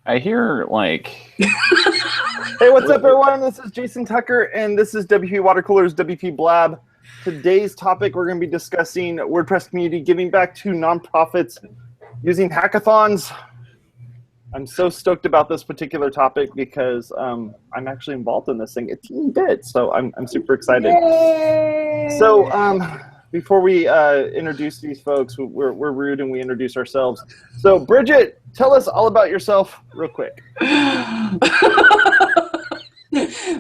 I hear like. Hey, what's up, everyone? This is Jason Tucker, and this is WPwatercooler's WPblab. Today's topic, we're going to be discussing WordPress community giving back to nonprofits using hackathons. I'm so stoked about this particular topic because I'm actually involved in this thing a teeny bit, so I'm super excited. Yay! So before we introduce these folks, we're rude and we introduce ourselves. So Bridget, tell us all about yourself real quick.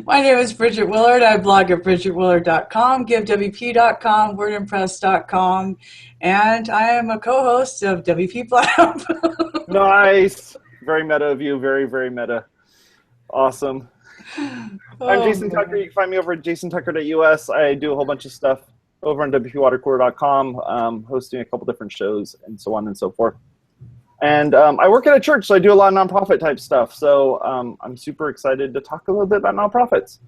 My name is Bridget Willard. I blog at bridgetwillard.com, givewp.com, wordpress.com, and I am a co-host of WPblab. Nice. Very meta of you. Very, very meta. Awesome. I'm Jason Tucker. You can find me over at jasontucker.us. I do a whole bunch of stuff over on WPwatercooler.com, hosting a couple different shows and so on and so forth. And I work at a church, so I do a lot of nonprofit type stuff. So I'm super excited to talk a little bit about nonprofits.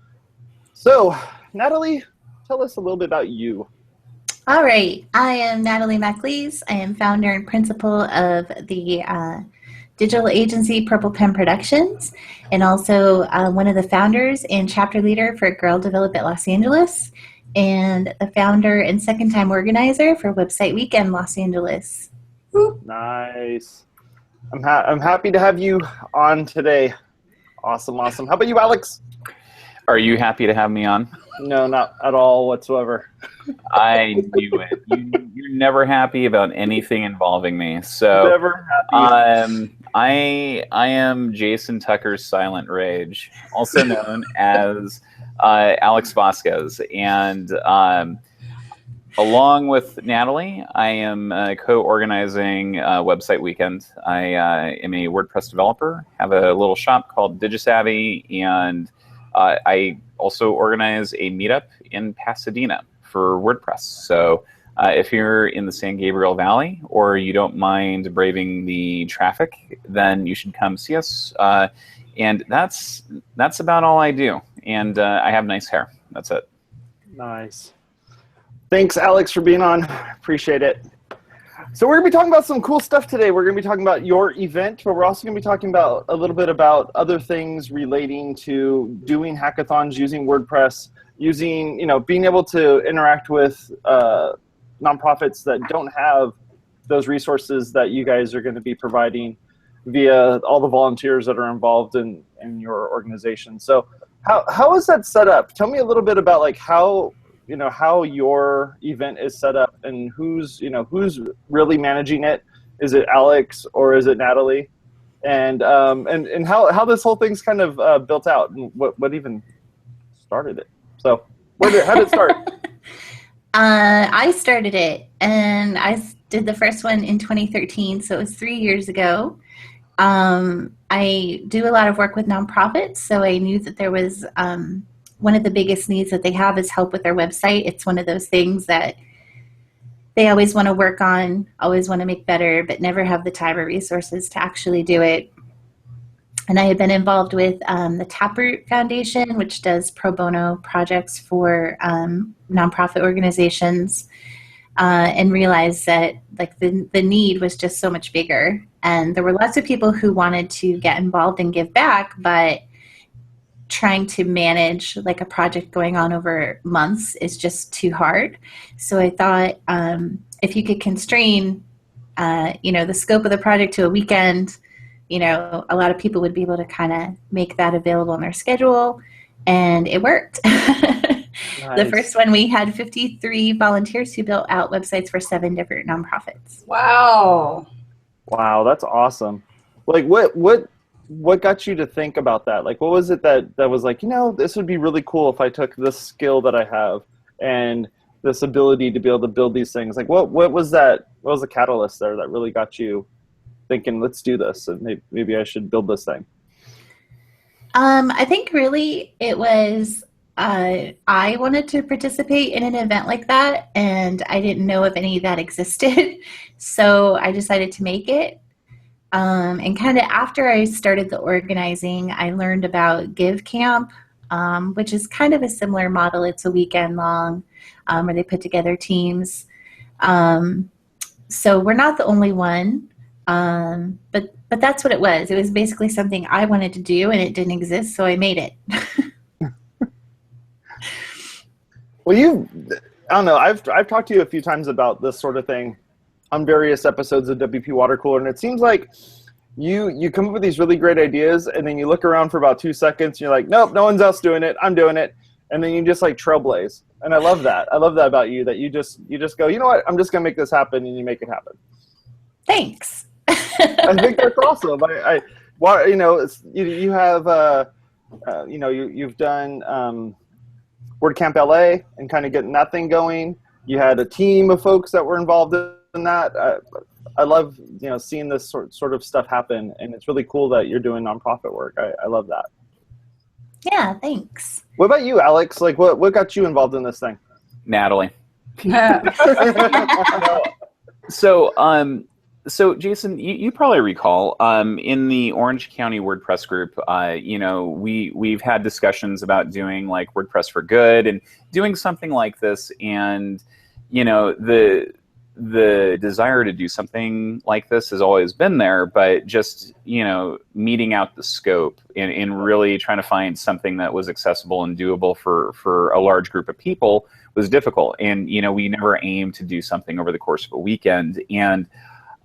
So Natalie, tell us a little bit about you. All right. I am Natalie MacLeese. I am founder and principal of the digital agency Purple Pen Productions, and also one of the founders and chapter leader for Girl Development Los Angeles, and the founder and second-time organizer for Website Weekend Los Angeles. Woo. Nice. I'm happy to have you on today. Awesome, awesome. How about you, Alex? Are you happy to have me on? No, not at all whatsoever. I knew it. You're never happy about anything involving me. So never happy. I am Jason Tucker's Silent Rage, also known as Alex Vasquez, and along with Natalie, I am co-organizing Website Weekend. I am a WordPress developer, have a little shop called DigiSavvy, and I also organize a meetup in Pasadena for WordPress. So if you're in the San Gabriel Valley or you don't mind braving the traffic, then you should come see us. And that's about all I do. And I have nice hair. That's it. Nice. Thanks, Alex, for being on. Appreciate it. So we're going to be talking about some cool stuff today. We're going to be talking about your event, but we're also going to be talking about a little bit about other things relating to doing hackathons, using WordPress, using, being able to interact with nonprofits that don't have those resources that you guys are going to be providing via all the volunteers that are involved in your organization. So how is that set up? Tell me a little bit about like how your event is set up and who's really managing it. Is it Alex or is it Natalie? And how this whole thing's kind of built out and what even started it. So how did it start? I started it, and I did the first one in 2013, so it was 3 years ago. I do a lot of work with nonprofits, so I knew that there was one of the biggest needs that they have is help with their website. It's one of those things that they always want to work on, always want to make better, but never have the time or resources to actually do it. And I had been involved with the Taproot Foundation, which does pro bono projects for nonprofit organizations, and realized that like the need was just so much bigger. And there were lots of people who wanted to get involved and give back, but trying to manage like a project going on over months is just too hard. So I thought if you could constrain, the scope of the project to a weekend, a lot of people would be able to kind of make that available on their schedule, and it worked. Nice. The first one, we had 53 volunteers who built out websites for 7 different nonprofits. Wow. Wow, that's awesome. Like what got you to think about that? Like, what was it that was like, this would be really cool if I took this skill that I have and this ability to be able to build these things. Like, what was that? What was the catalyst there that really got you thinking, let's do this, and maybe I should build this thing? I think really it was I wanted to participate in an event like that, and I didn't know if any that existed, so I decided to make it. And kind of after I started the organizing, I learned about Give Camp, which is kind of a similar model. It's a weekend long where they put together teams. So we're not the only one. But that's what it was. It was basically something I wanted to do, and it didn't exist, so I made it. Well, I don't know. I've talked to you a few times about this sort of thing on various episodes of WP Watercooler, and it seems like you come up with these really great ideas, and then you look around for about 2 seconds, and you're like, nope, no one's else doing it. I'm doing it, and then you just like trailblaze. And I love that. I love that about you. That you just go, you know what? I'm just gonna make this happen, and you make it happen. Thanks. I think that's awesome. You know, you have you've done WordCamp LA and kind of getting that thing going. You had a team of folks that were involved in that. I love seeing this sort of stuff happen, and it's really cool that you're doing nonprofit work. I love that. Yeah, thanks. What about you, Alex? Like, what got you involved in this thing? Natalie. So Jason, you probably recall in the Orange County WordPress group, we've had discussions about doing like WordPress for Good and doing something like this, and the desire to do something like this has always been there, but just meeting out the scope and really trying to find something that was accessible and doable for a large group of people was difficult. And we never aimed to do something over the course of a weekend. And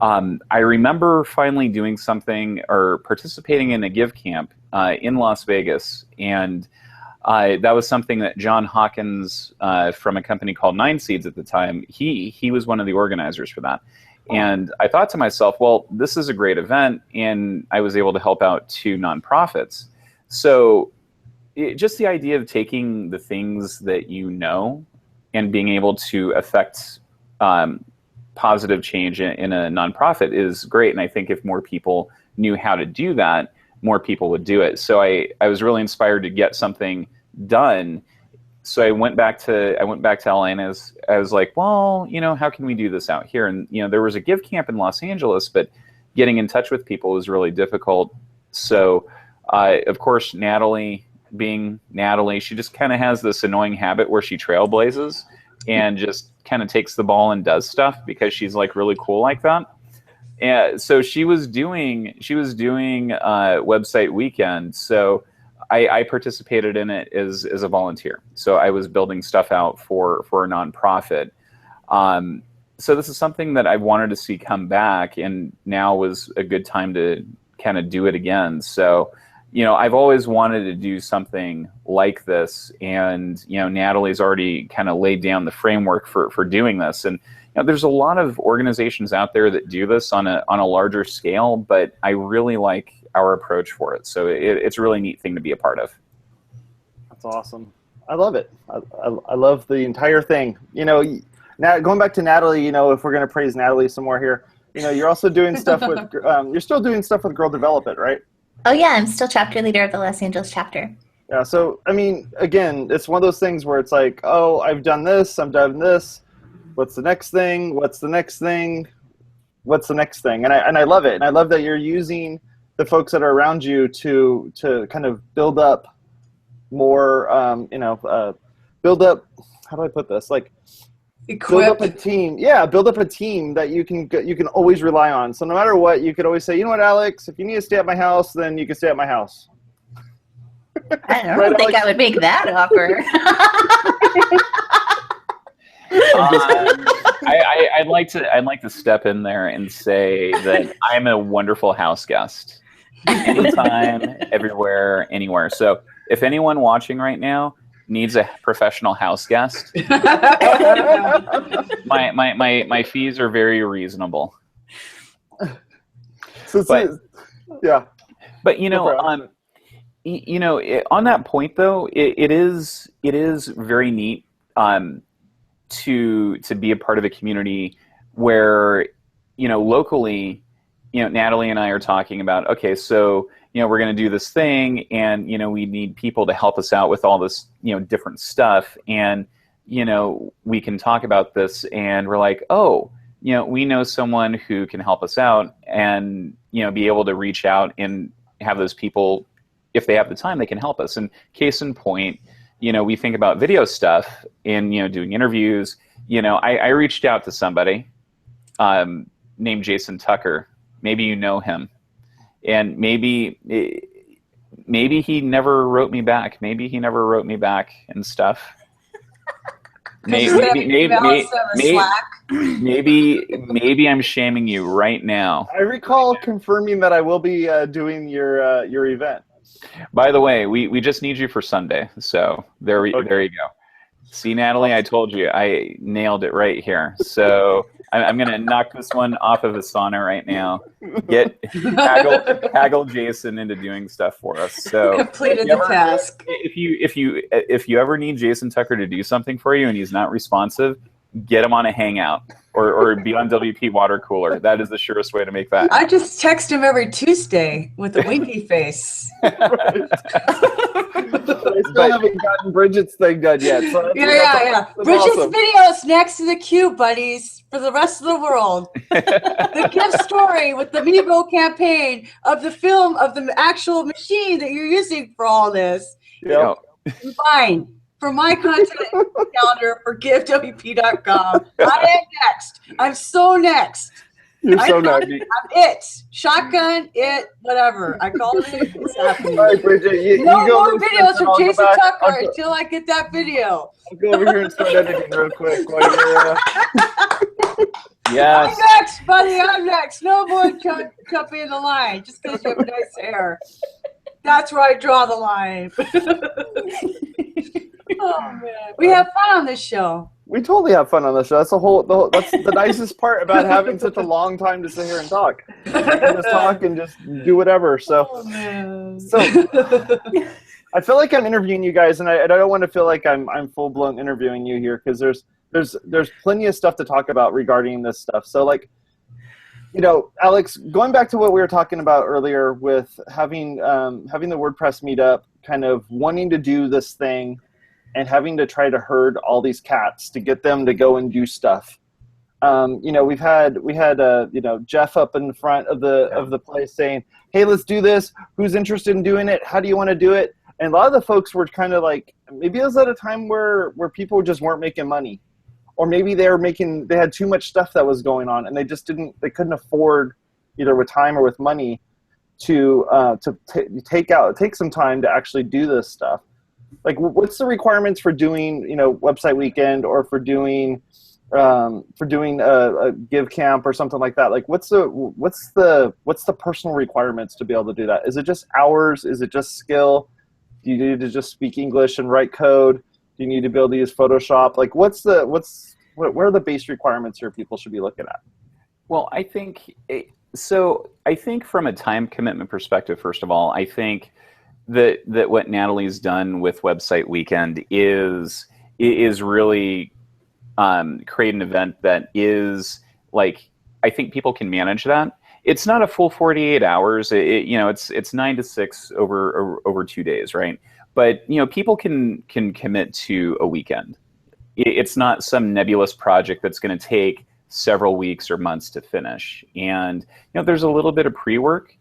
I remember finally doing something or participating in a Give Camp in Las Vegas, and that was something that John Hawkins from a company called 9 Seeds at the time, he was one of the organizers for that. And I thought to myself, well, this is a great event, and I was able to help out 2 nonprofits. So just the idea of taking the things that and being able to affect positive change in a nonprofit is great. And I think if more people knew how to do that, more people would do it. So I was really inspired to get something done. So I went back to LA, and I was like, well, how can we do this out here? And there was a Give Camp in Los Angeles, but getting in touch with people was really difficult. So of course, Natalie, being Natalie, she just kind of has this annoying habit where she trailblazes and just kind of takes the ball and does stuff because she's like really cool like that. And so she was doing website weekend. So I participated in it as a volunteer. So I was building stuff out for a nonprofit. So this is something that I wanted to see come back, and now was a good time to kind of do it again. So, I've always wanted to do something like this, and, Natalie's already kind of laid down the framework for doing this. And, there's a lot of organizations out there that do this on a larger scale, but I really like our approach for it. So it's a really neat thing to be a part of. That's awesome. I love it. I love the entire thing. Now going back to Natalie, if we're going to praise Natalie some more here, you're also doing stuff with, you're still doing stuff with Girl Develop It, right? Oh yeah, I'm still chapter leader of the Los Angeles chapter. Yeah, so, again, it's one of those things where it's like, oh, I've done this, I'm done this. What's the next thing? What's the next thing? What's the next thing? And I love it. And I love that you're using the folks that are around you to kind of build up more, build up, how do I put this? Like, build up a team. Yeah, build up a team that you can always rely on. So no matter what, you could always say, you know what, Alex, if you need to stay at my house, then you can stay at my house. I don't think I would make that offer. I'd like to step in there and say that I'm a wonderful house guest. Anytime, everywhere, anywhere. So if anyone watching right now needs a professional house guest, my fees are very reasonable. Yeah. But on that point though, it is very neat to be a part of a community where locally, Natalie and I are talking about, okay, so we're going to do this thing, and we need people to help us out with all this different stuff, and we can talk about this, and we're like, oh, we know someone who can help us out, and be able to reach out and have those people, if they have the time, they can help us. And case in point, we think about video stuff and doing interviews. I reached out to somebody named Jason Tucker maybe you know him, and maybe he never wrote me back. Maybe he never wrote me back and stuff. Maybe I'm shaming you right now. I recall confirming that I will be doing your event. By the way, we just need you for Sunday. So there you go. See, Natalie, I told you, I nailed it right here. So I'm going to knock this one off of Asana right now. Haggle Jason into doing stuff for us. So completed the task. If you ever need Jason Tucker to do something for you and he's not responsive, get him on a Hangout or be on WPwatercooler. That is the surest way to make that. I just text him every Tuesday with a winky face. I still haven't gotten Bridget's thing done yet. So yeah. Bridget's awesome. Videos next to the queue, buddies, for the rest of the world. The gift story with the Mevo campaign of the film of the actual machine that you're using for all this. Yep. Fine. For my content calendar for givewp.com. I am next. I'm so next. You're so next. I'm it. Shotgun, it, whatever. I call it. It's happening. All right, Bridget, no more videos from Jason Tucker until I get that video. I'll go over here and start editing real quick while you're Yes. I'm next, buddy. I'm next. No more jumping in the line just because you have nice hair. That's where I draw the line. Oh man, we have fun on this show. We totally have fun on the show. That's that's the nicest part about having such a long time to sit here and talk. You can just talk and just do whatever. So, I feel like I'm interviewing you guys, and I don't want to feel like I'm full blown interviewing you here because there's plenty of stuff to talk about regarding this stuff. So like, you know, Alex, going back to what we were talking about earlier with having the WordPress meetup, kind of wanting to do this thing and having to try to herd all these cats to get them to go and do stuff. You know, we had you know, Jeff up in the front of the place saying, "Hey, let's do this. Who's interested in doing it? How do you want to do it?" And a lot of the folks were kind of like, maybe it was at a time where people just weren't making money, or maybe they had too much stuff that was going on, and they couldn't afford, either with time or with money, to take some time to actually do this stuff. Like, what's the requirements for doing, you know, website weekend, or for doing a give camp or something like that? Like, what's the personal requirements to be able to do that? Is it just hours? Is it just skill? Do you need to just speak English and write code? Do you need to be able to use Photoshop? Like, what are the base requirements here people should be looking at? Well, I think from a time commitment perspective, first of all, I think that what Natalie's done with Website Weekend is really create an event that is, like, I think people can manage that. It's not a full 48 hours. You know, it's 9 to 6 over 2 days, right? But, you know, people can commit to a weekend. It's not some nebulous project that's going to take several weeks or months to finish. And, you know, there's a little bit of pre-work.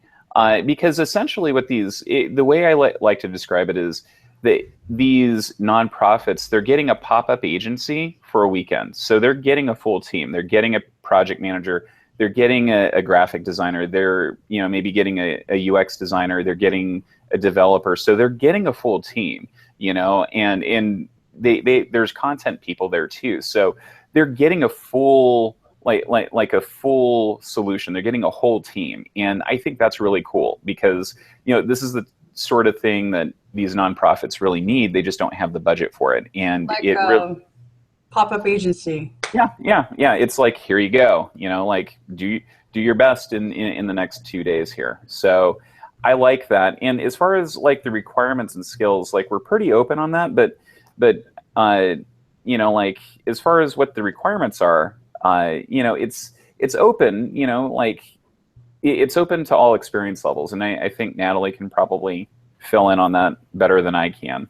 Because essentially what the way I like to describe it is that these nonprofits, they're getting a pop-up agency for a weekend. So they're getting a full team. They're getting a project manager. They're getting a graphic designer. They're, you know, maybe getting a UX designer. They're getting a developer. So they're getting a full team, you know, and there's content people there too. So they're getting a full like a full solution. They're getting a whole team. And I think that's really cool because, you know, this is the sort of thing that these nonprofits really need. They just don't have the budget for it. And like it really pop-up agency. Yeah. It's like, here you go, you know, like do your best in the next 2 days here. So I like that. And as far as like the requirements and skills, like we're pretty open on that, but you know, like as far as what the requirements are, you know, it's open, you know, like it's open to all experience levels. And I think Natalie can probably fill in on that better than I can.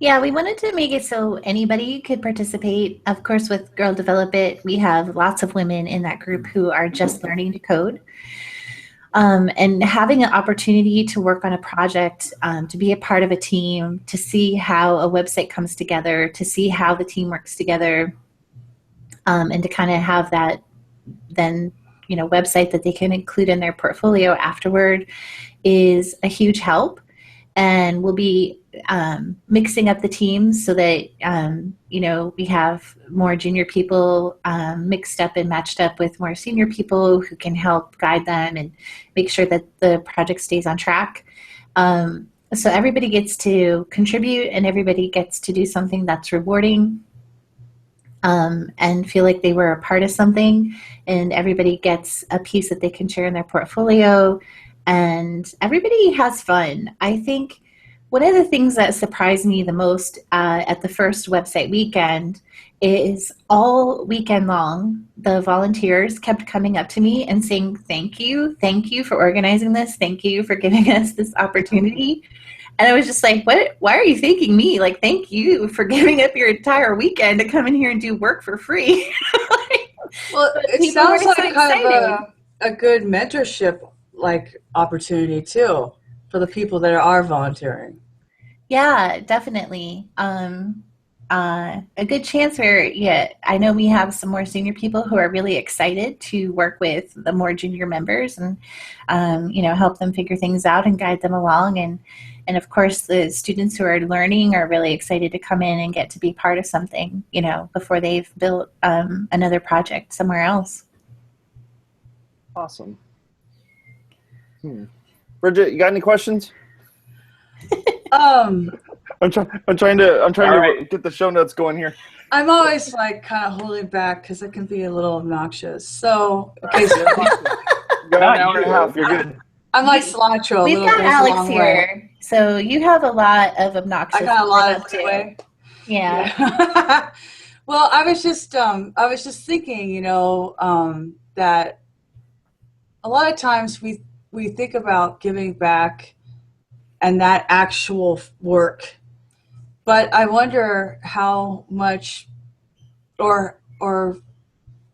Yeah, we wanted to make it so anybody could participate. Of course, with Girl Develop It, we have lots of women in that group who are just learning to code. And having an opportunity to work on a project, to be a part of a team, to see how a website comes together, to see how the team works together, and to kind of have that then website that they can include in their portfolio afterward is a huge help. And we'll be mixing up the teams so that, we have more junior people mixed up and matched up with more senior people who can help guide them and make sure that the project stays on track. So everybody gets to contribute and everybody gets to do something that's rewarding and feel like they were a part of something, and everybody gets a piece that they can share in their portfolio, and everybody has fun. I think one of the things that surprised me the most at the first website weekend is all weekend long, the volunteers kept coming up to me and saying, thank you for organizing this, thank you for giving us this opportunity. And I was just like, what? Why are you thanking me? Like, thank you for giving up your entire weekend to come in here and do work for free. Well, it sounds like kind of a good mentorship opportunity too for the people that are volunteering. Yeah, definitely. A good chance where, I know we have some more senior people who are really excited to work with the more junior members and, help them figure things out and guide them along. And of course, the students who are learning are really excited to come in and get to be part of something, before they've built another project somewhere else. Awesome. Bridget, you got any questions? I'm trying to get the show notes going here. I'm always kind of holding back because it can be a little obnoxious. So, okay, Got an hour and a half. You're good. I'm like cilantro. We've got Alex here, so you have a lot of obnoxious. I got a lot of leeway. Yeah. Well, I was just thinking, that a lot of times we think about giving back and that actual work, but I wonder how much, or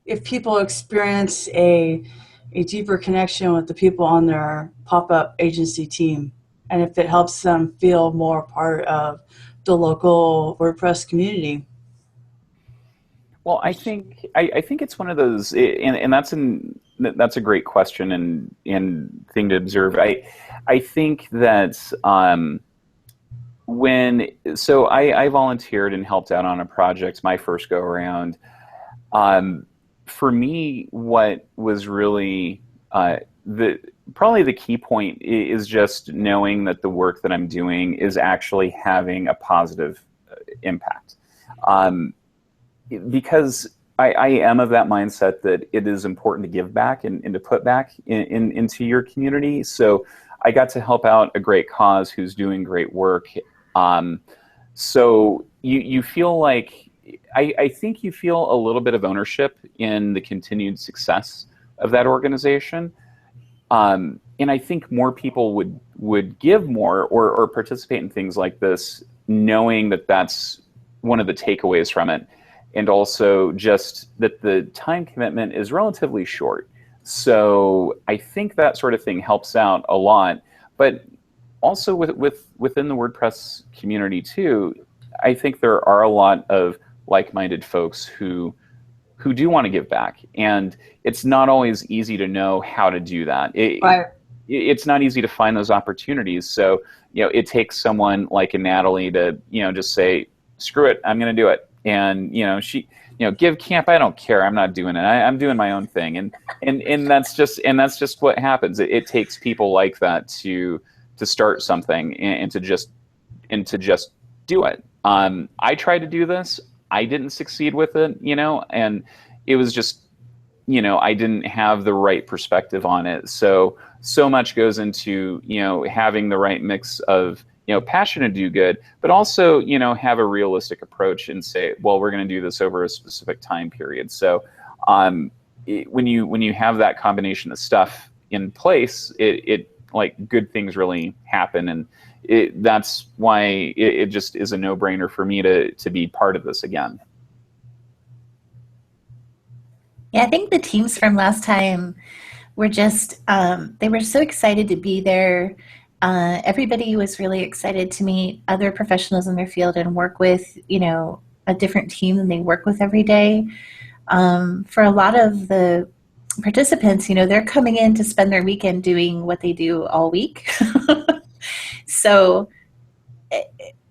if people experience a deeper connection with the people on their pop-up agency team, and if it helps them feel more part of the local WordPress community. Well, I think it's one of those, and that's a great question and thing to observe. I think that I volunteered and helped out on a project my first go around. For me, what was really probably the key point is just knowing that the work that I'm doing is actually having a positive impact. Because I am of that mindset that it is important to give back and to put back into your community. So I got to help out a great cause who's doing great work. So you feel like, I think you feel a little bit of ownership in the continued success of that organization. And I think more people would give more or participate in things like this, knowing that that's one of the takeaways from it. And also just that the time commitment is relatively short. So I think that sort of thing helps out a lot. But also within the WordPress community too, I think there are a lot of like-minded folks who do want to give back. And it's not always easy to know how to do that. It's not easy to find those opportunities. So, it takes someone like a Natalie to, just say, screw it, I'm going to do it. And she, give camp. I don't care. I'm not doing it. I'm doing my own thing. And that's just what happens. It takes people like that to start something and to just do it. I tried to do this. I didn't succeed with it. And it was just, I didn't have the right perspective on it. So much goes into having the right mix of passion to do good, but also, have a realistic approach and say, well, we're going to do this over a specific time period. So when you have that combination of stuff in place, it like good things really happen. And that's why it just is a no-brainer for me to be part of this again. Yeah, I think the teams from last time were just, they were so excited to be there. Everybody was really excited to meet other professionals in their field and work with, a different team than they work with every day. For a lot of the participants, they're coming in to spend their weekend doing what they do all week. So,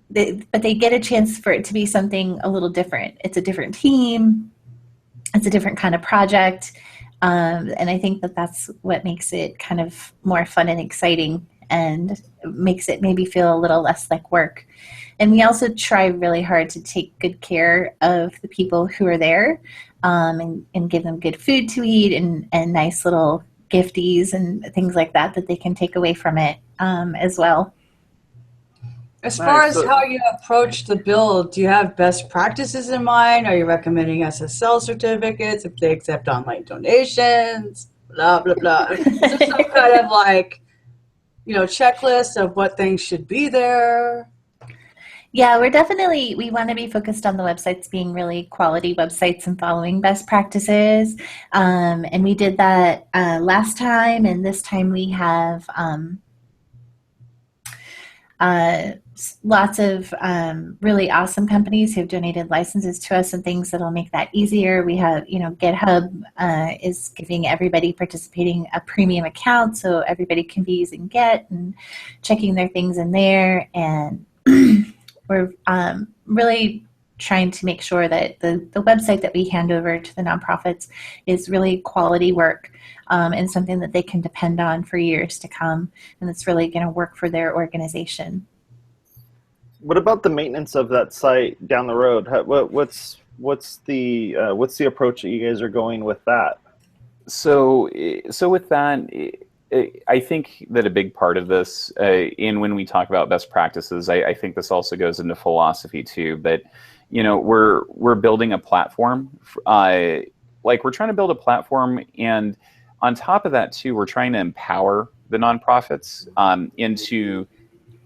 but they get a chance for it to be something a little different. It's a different team. It's a different kind of project. And I think that that's what makes it kind of more fun and exciting, and makes it maybe feel a little less like work. And we also try really hard to take good care of the people who are there, and give them good food to eat, and nice little gifties and things like that they can take away from it as well. As far as how you approach the build, do you have best practices in mind? Are you recommending SSL certificates if they accept online donations? Blah, blah, blah. Is there some kind of checklist of what things should be there? Yeah, we want to be focused on the websites being really quality websites and following best practices. And we did that last time, and this time we have lots of really awesome companies who have donated licenses to us and things that'll make that easier. We have, GitHub is giving everybody participating a premium account, so everybody can be using Git and checking their things in there. And we're really trying to make sure that the website that we hand over to the nonprofits is really quality work, and something that they can depend on for years to come, and that's really going to work for their organization. What about the maintenance of that site down the road? What's the approach that you guys are going with that? So with that, I think that a big part of this, and when we talk about best practices, I think this also goes into philosophy too. But we're building a platform, we're trying to build a platform, and on top of that too, we're trying to empower the nonprofits into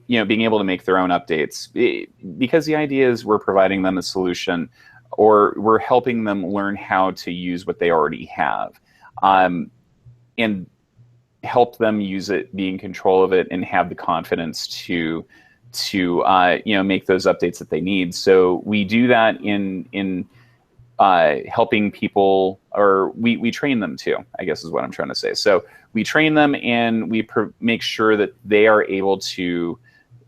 being able to make their own updates, because the idea is we're providing them a solution, or we're helping them learn how to use what they already have, and help them use it, be in control of it, and have the confidence to make those updates that they need. So we do that in helping people, or we train them too, I guess is what I'm trying to say. So we train them, and we make sure that they are able to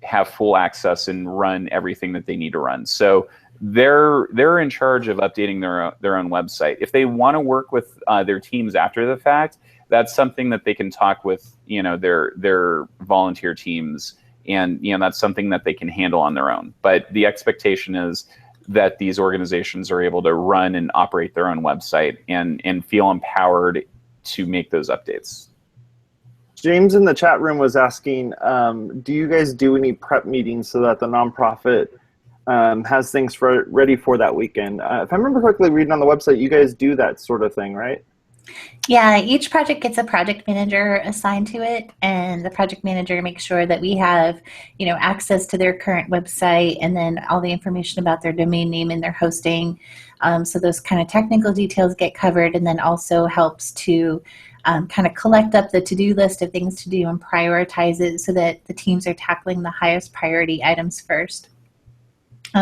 have full access and run everything that they need to run. So they're in charge of updating their own website. If they want to work with their teams after the fact, that's something that they can talk with their volunteer teams, and that's something that they can handle on their own. But the expectation is that these organizations are able to run and operate their own website and feel empowered to make those updates. James in the chat room was asking, do you guys do any prep meetings so that the nonprofit has things ready for that weekend? If I remember correctly, reading on the website, you guys do that sort of thing, right? Yeah, each project gets a project manager assigned to it, and the project manager makes sure that we have, access to their current website, and then all the information about their domain name and their hosting. So those kind of technical details get covered, and then also helps to kind of collect up the to-do list of things to do and prioritize it so that the teams are tackling the highest priority items first.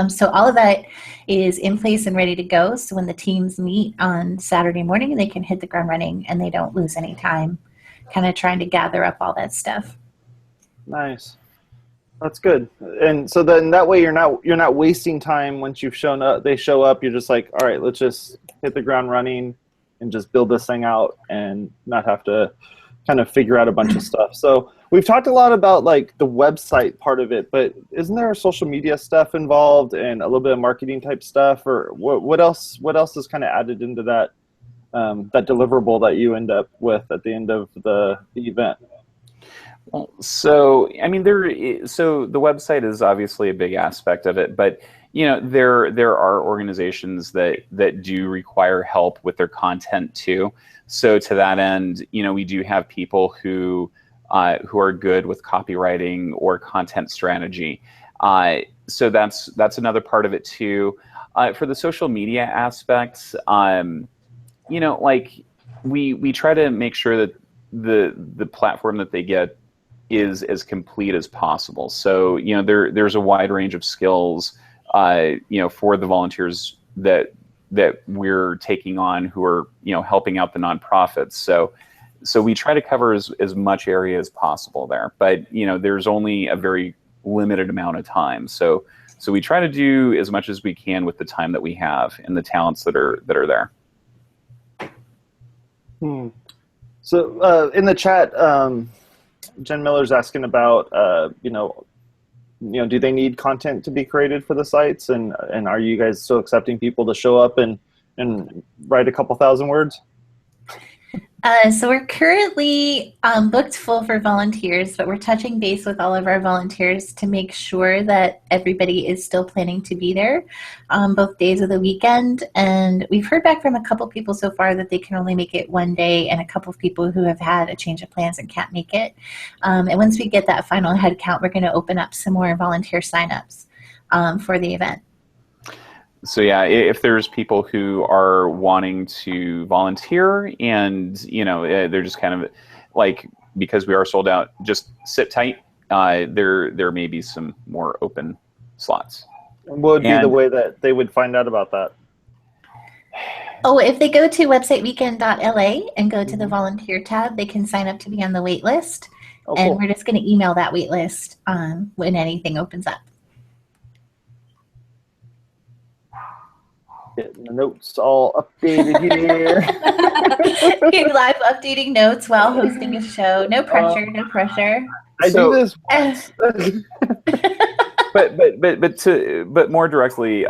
So all of that is in place and ready to go. So when the teams meet on Saturday morning, they can hit the ground running and they don't lose any time kind of trying to gather up all that stuff. Nice. That's good. And so then that way you're not wasting time once you've shown up. They show up, you're just like, all right, let's just hit the ground running and just build this thing out and not have to kind of figure out a bunch of stuff. So we've talked a lot about like the website part of it, but isn't there social media stuff involved and a little bit of marketing type stuff, or what else is kind of added into that that deliverable that you end up with at the end of the event? Well, so I mean, so the website is obviously a big aspect of it, but there are organizations that do require help with their content too. So to that end, we do have people who are good with copywriting or content strategy. So that's another part of it too. For the social media aspects, like we try to make sure that the platform that they get is as complete as possible. So there's a wide range of skills for the volunteers that that we're taking on who are, helping out the nonprofits. So we try to cover as much area as possible there, but there's only a very limited amount of time. So we try to do as much as we can with the time that we have and the talents that are there. So in the chat, Jen Miller's asking about, do they need content to be created for the sites? And are you guys still accepting people to show up and write a couple thousand words? So we're currently booked full for volunteers, but we're touching base with all of our volunteers to make sure that everybody is still planning to be there both days of the weekend. And we've heard back from a couple people so far that they can only make it one day, and a couple of people who have had a change of plans and can't make it. And once we get that final head count, we're going to open up some more volunteer signups for the event. So yeah, if there's people who are wanting to volunteer and, they're just kind of like, because we are sold out, just sit tight. There may be some more open slots. What would be the way that they would find out about that? Oh, if they go to websiteweekend.la and go to the volunteer tab, they can sign up to be on the wait list. Oh, and cool. We're just going to email that wait list when anything opens up. Getting the notes all updated here. Okay, live updating notes while hosting a show. No pressure, no pressure. I do this once. but more directly,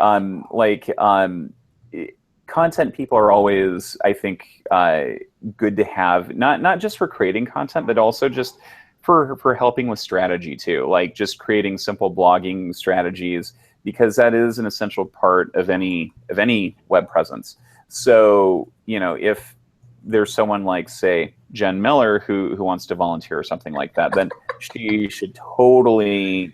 content people are always, I think, good to have, not just for creating content, but also just for helping with strategy too, like just creating simple blogging strategies, because that is an essential part of any web presence. So, if there's someone like, say, Jen Miller who wants to volunteer or something like that, then she should totally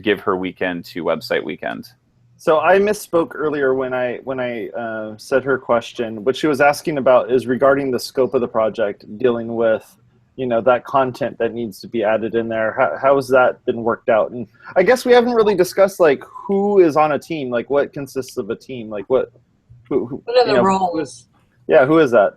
give her weekend to Website Weekend. So I misspoke earlier when I said her question. What she was asking about is regarding the scope of the project, dealing with that content that needs to be added in there. How has that been worked out? And I guess we haven't really discussed who is on a team, what consists of a team, what are the roles? Who is that?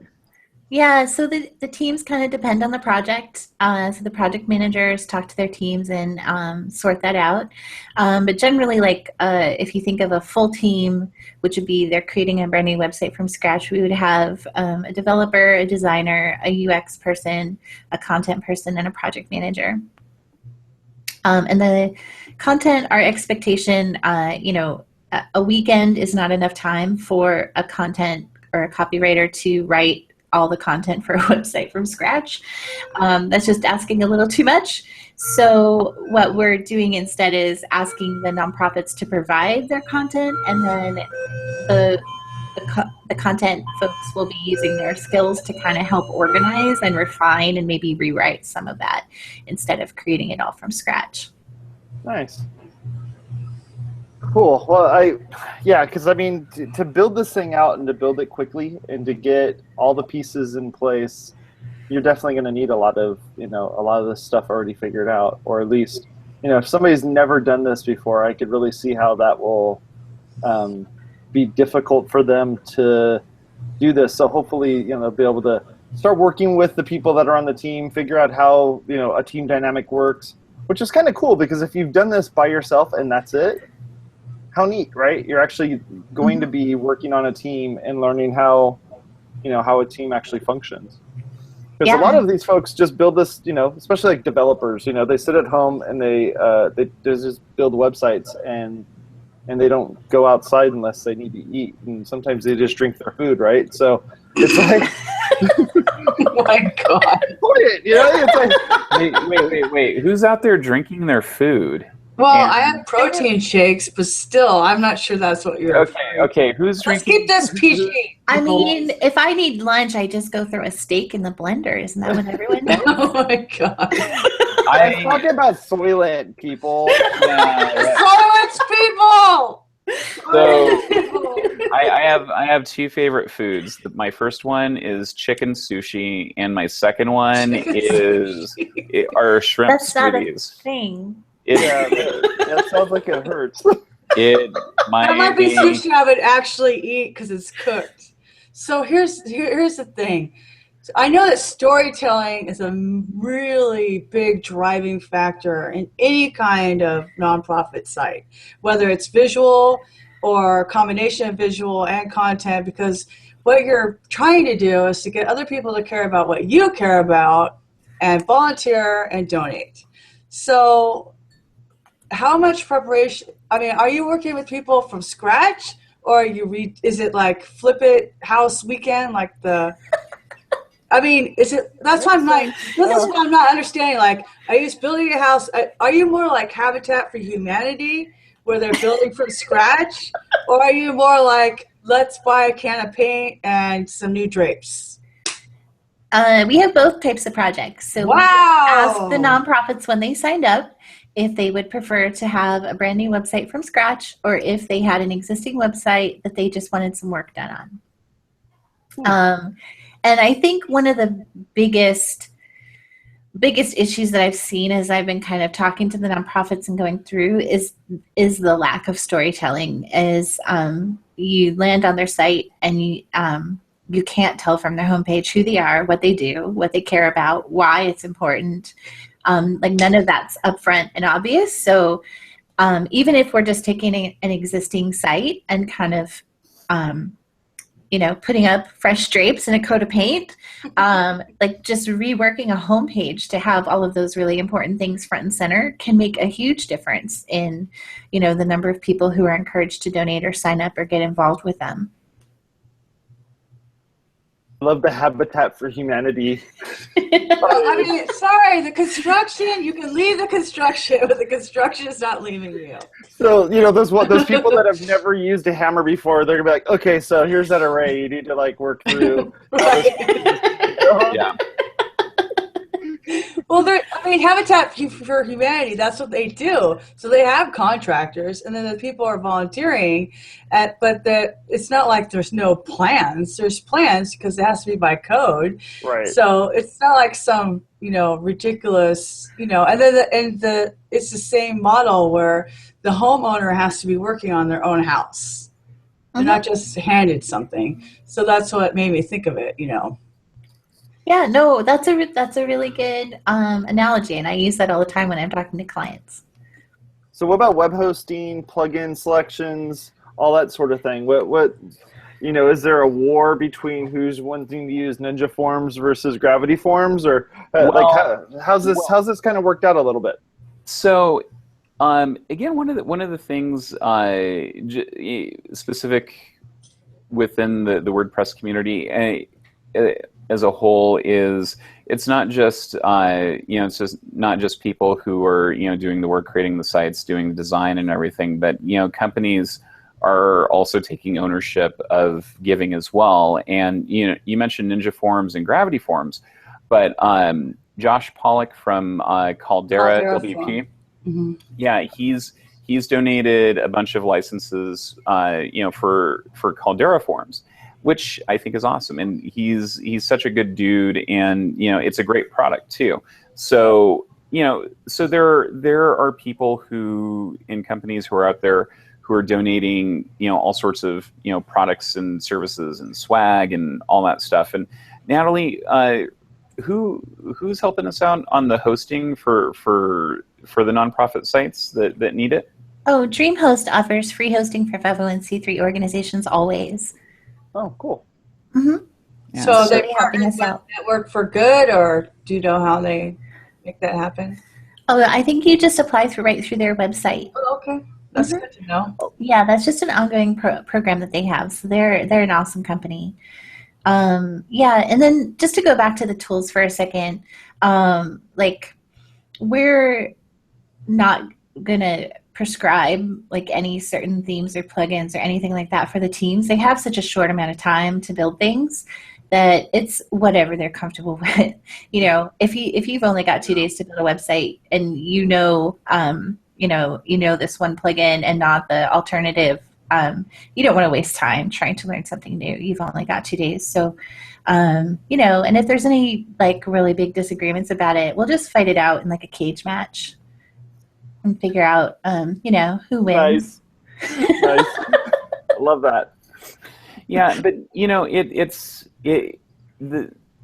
Yeah, so the teams kind of depend on the project. So the project managers talk to their teams and sort that out. But generally, if you think of a full team, which would be they're creating a brand new website from scratch, we would have a developer, a designer, a UX person, a content person, and a project manager. And the content, our expectation, a weekend is not enough time for a content or a copywriter to write all the content for a website from scratch. That's just asking a little too much. So what we're doing instead is asking the nonprofits to provide their content, and then the content folks will be using their skills to kind of help organize and refine and maybe rewrite some of that instead of creating it all from scratch. Nice. Cool. Well, because to build this thing out and to build it quickly and to get all the pieces in place, you're definitely going to need a lot of this stuff already figured out, or at least, if somebody's never done this before, I could really see how that will be difficult for them to do this. So hopefully, they'll be able to start working with the people that are on the team, figure out how, a team dynamic works, which is kind of cool, because if you've done this by yourself and that's it, how neat, right? You're actually going to be working on a team and learning how a team actually functions. Because a lot of these folks just build this, especially developers, they sit at home and they just build websites and they don't go outside unless they need to eat. And sometimes they just drink their food, right? So it's like, oh my God. It's like, wait. Who's out there drinking their food? Well, I have protein shakes, but still, I'm not sure that's what you're. Okay. Who's drinking? Let's keep this PG. I mean, if I need lunch, I just go throw a steak in the blender. Isn't that what everyone does? Oh my God! I'm talking about Soylent people. Soylent people. So I have two favorite foods. My first one is chicken sushi, and my second one are shrimp That's smoothies. Not a thing. That sounds like it hurts. That might be sushi I would actually eat because it's cooked. So here's the thing. I know that storytelling is a really big driving factor in any kind of nonprofit site, whether it's visual or a combination of visual and content, because what you're trying to do is to get other people to care about what you care about and volunteer and donate. So how much preparation, I mean, are you working with people from scratch, or is it like Flip It House Weekend, like I mean, is it? That's why I'm like. This is what I'm not understanding. Like, are you just building a house? Are you more like Habitat for Humanity, where they're building from scratch, or are you more like, let's buy a can of paint and some new drapes? We have both types of projects. So wow. We asked the nonprofits when they signed up if they would prefer to have a brand new website from scratch, or if they had an existing website that they just wanted some work done on. And I think one of the biggest issues that I've seen as I've been kind of talking to the nonprofits and going through is the lack of storytelling. Is you land on their site and you can't tell from their homepage who they are, what they do, what they care about, why it's important. Like none of that's upfront and obvious. So even if we're just taking an existing site and kind of putting up fresh drapes and a coat of paint, like just reworking a homepage to have all of those really important things front and center can make a huge difference in, the number of people who are encouraged to donate or sign up or get involved with them. I love the Habitat for Humanity. I mean, sorry, the construction, you can leave the construction, but the construction is not leaving you. So, those people that have never used a hammer before, they're going to be like, okay, so here's that array you need to work through. Yeah. Well, Habitat for Humanity, that's what they do. So they have contractors, and then the people are volunteering, but it's not like there's no plans. There's plans because it has to be by code. Right. So it's not like some, ridiculous, and then it's the same model where the homeowner has to be working on their own house. They're not just handed something. So that's what made me think of it, Yeah, no, that's a really good analogy, and I use that all the time when I'm talking to clients. So what about web hosting, plugin selections, all that sort of thing? What is there a war between who's wanting to use Ninja Forms versus Gravity Forms, or how's this kind of worked out a little bit? So again, one of the things specific within the WordPress community as a whole is it's not just it's just not just people who are doing the work, creating the sites, doing the design and everything, but companies are also taking ownership of giving as well. And you mentioned Ninja Forms and Gravity Forms, but Josh Pollock from Caldera WP, yeah, he's donated a bunch of licenses for Caldera Forms, which I think is awesome. And he's such a good dude, and it's a great product too. So so there are people who in companies who are out there who are donating all sorts of products and services and swag and all that stuff. And Natalie, who's helping us out on the hosting for the nonprofit sites that need it? Oh, Dreamhost offers free hosting for 501c3 organizations always. Oh, cool. Mm-hmm. Yeah. So they helping us out. Network for Good, or do you know how they make that happen? Oh, I think you just apply right through their website. Oh, okay. That's good to know. Yeah, that's just an ongoing program that they have. So they're an awesome company. Yeah, and then just to go back to the tools for a second, we're not gonna prescribe any certain themes or plugins or anything like that for the teams. They have such a short amount of time to build things that it's whatever they're comfortable with. If you've only got 2 days to build a website and this one plugin and not the alternative, you don't want to waste time trying to learn something new. You've only got 2 days. So, and if there's any really big disagreements about it, we'll just fight it out in a cage match and figure out, who wins. Nice. Nice. Love that. Yeah, but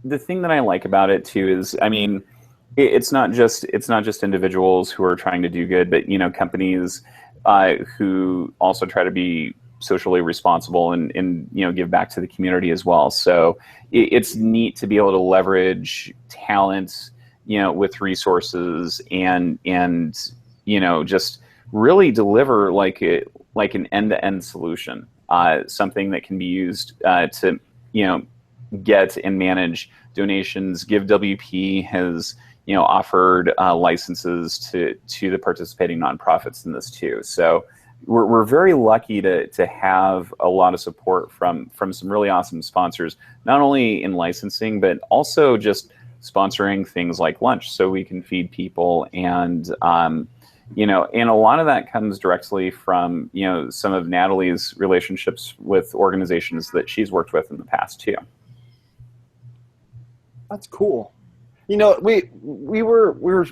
the thing that I like about it too is, I mean, it's not just individuals who are trying to do good, but companies who also try to be socially responsible and give back to the community as well. So it's neat to be able to leverage talent, with resources and just really deliver like an end-to-end solution, something that can be used to get and manage donations. GiveWP has offered licenses to the participating nonprofits in this too. So we're very lucky to have a lot of support from some really awesome sponsors, not only in licensing, but also just sponsoring things like lunch so we can feed people. And, and a lot of that comes directly from, some of Natalie's relationships with organizations that she's worked with in the past too. That's cool. We were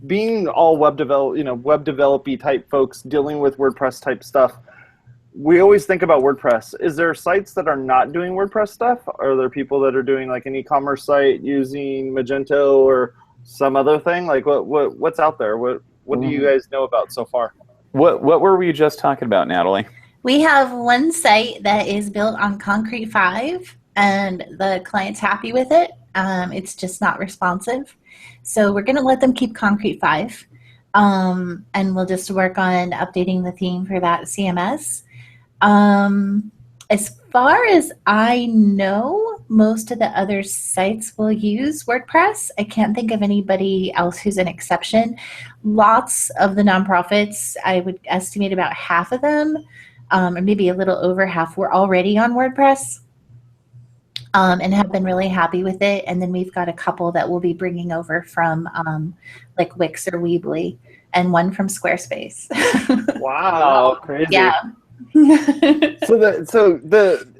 being all web developy type folks dealing with WordPress type stuff. We always think about WordPress. Is there sites that are not doing WordPress stuff? Are there people that are doing like an e-commerce site using Magento or some other thing? Like what's out there? What do you guys know about so far? What were we just talking about, Natalie? We have one site that is built on Concrete 5, and the client's happy with it. It's just not responsive. So we're going to let them keep Concrete 5, and we'll just work on updating the theme for that CMS. As far as I know, most of the other sites will use WordPress. I can't think of anybody else who's an exception. Lots of the nonprofits, I would estimate about half of them, or maybe a little over half, were already on WordPress. And have been really happy with it. And then we've got a couple that we'll be bringing over from like Wix or Weebly, and one from Squarespace. Wow, crazy. Yeah. So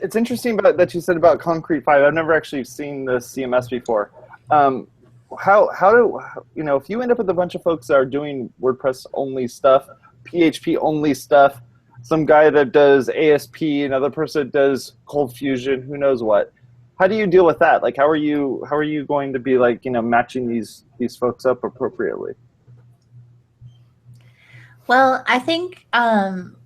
it's interesting that you said about Concrete 5. I've never actually seen the CMS before. How do if you end up with a bunch of folks that are doing WordPress only stuff, PHP only stuff, some guy that does ASP, another person that does Cold Fusion, who knows what? How do you deal with that? Like, how are you going to be like, matching these folks up appropriately? Well, I think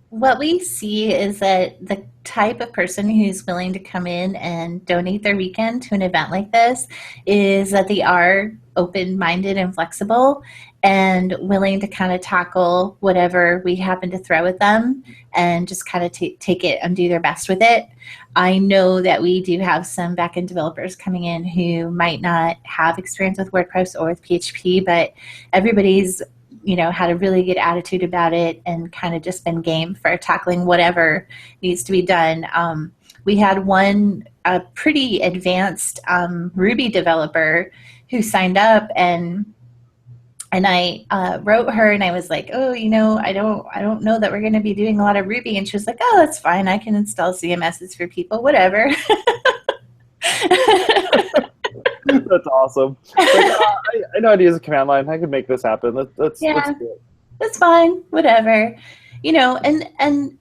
what we see is that the type of person who's willing to come in and donate their weekend to an event like this is that they are open-minded and flexible and willing to kind of tackle whatever we happen to throw at them and just kind of take it and do their best with it. I know that we do have some backend developers coming in who might not have experience with WordPress or with PHP, but everybody's had a really good attitude about it and kind of just been game for tackling whatever needs to be done. We had one pretty advanced Ruby developer who signed up, and I wrote her and I was like, oh, I don't know that we're going to be doing a lot of Ruby. And she was like, oh, that's fine. I can install CMSs for people, whatever. That's awesome. I know how to use a command line. I could make this happen. Let's do it. That's fine. Whatever. And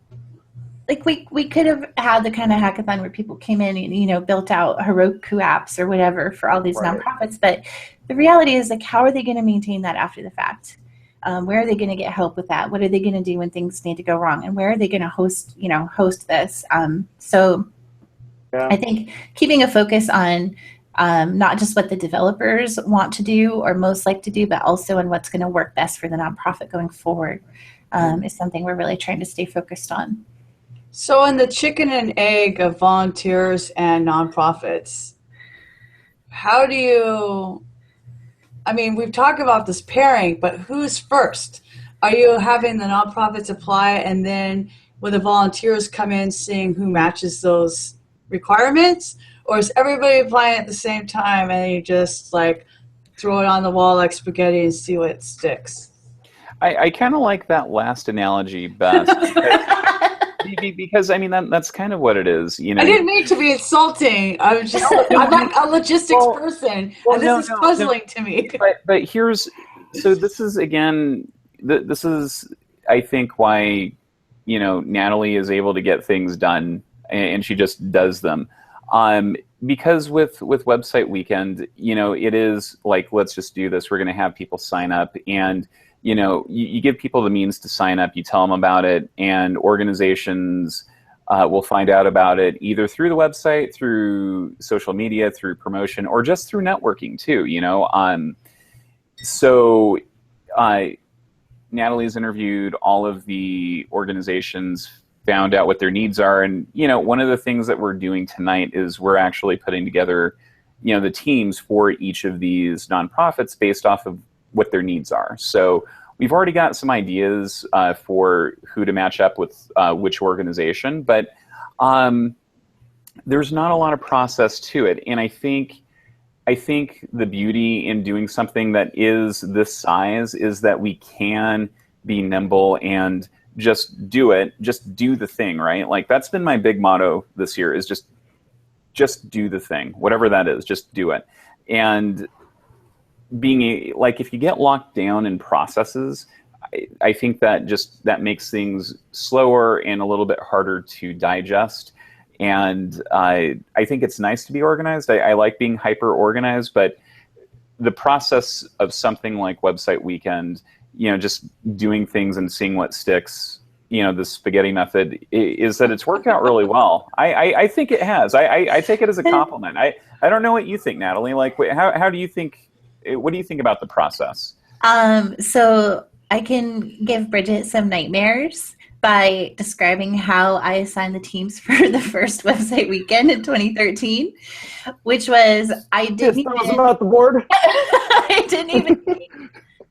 like we could have had the kind of hackathon where people came in and, built out Heroku apps or whatever for all these nonprofits. But the reality is, like, how are they going to maintain that after the fact? Where are they going to get help with that? What are they going to do when things need to go wrong? And where are they going to host this? I think keeping a focus on not just what the developers want to do or most like to do, but also on what's going to work best for the nonprofit going forward is something we're really trying to stay focused on. So in the chicken and egg of volunteers and nonprofits, how do you, we've talked about this pairing, but who's first? Are you having the nonprofits apply and then will the volunteers come in seeing who matches those requirements? Or is everybody applying at the same time and you just like throw it on the wall like spaghetti and see what sticks? I kind of like that last analogy best. Because that's kind of what it is, I didn't mean to be insulting. I'm not a logistics person, and this is puzzling to me. But this is I think why Natalie is able to get things done, and she just does them. Because with Website Weekend, it is like, let's just do this. We're going to have people sign up, and you give people the means to sign up. You tell them about it, and organizations will find out about it either through the website, through social media, through promotion, or just through networking too. So Natalie's interviewed all of the organizations, found out what their needs are, and one of the things that we're doing tonight is we're actually putting together the teams for each of these nonprofits based off of what their needs are. So we've already got some ideas for who to match up with which organization, but there's not a lot of process to it. And I think the beauty in doing something that is this size is that we can be nimble and just do it, just do the thing, right? Like, that's been my big motto this year, is just do the thing, whatever that is, just do it. And if you get locked down in processes, I think that makes things slower and a little bit harder to digest. And I think it's nice to be organized. I like being hyper organized, but the process of something like Website Weekend, just doing things and seeing what sticks, the spaghetti method, is that it's worked out really well. I think it has. I take it as a compliment. I don't know what you think, Natalie. Like, how do you think, what do you think about the process? So I can give Bridget some nightmares by describing how I assigned the teams for the first Website Weekend in 2013, which was, I didn't even make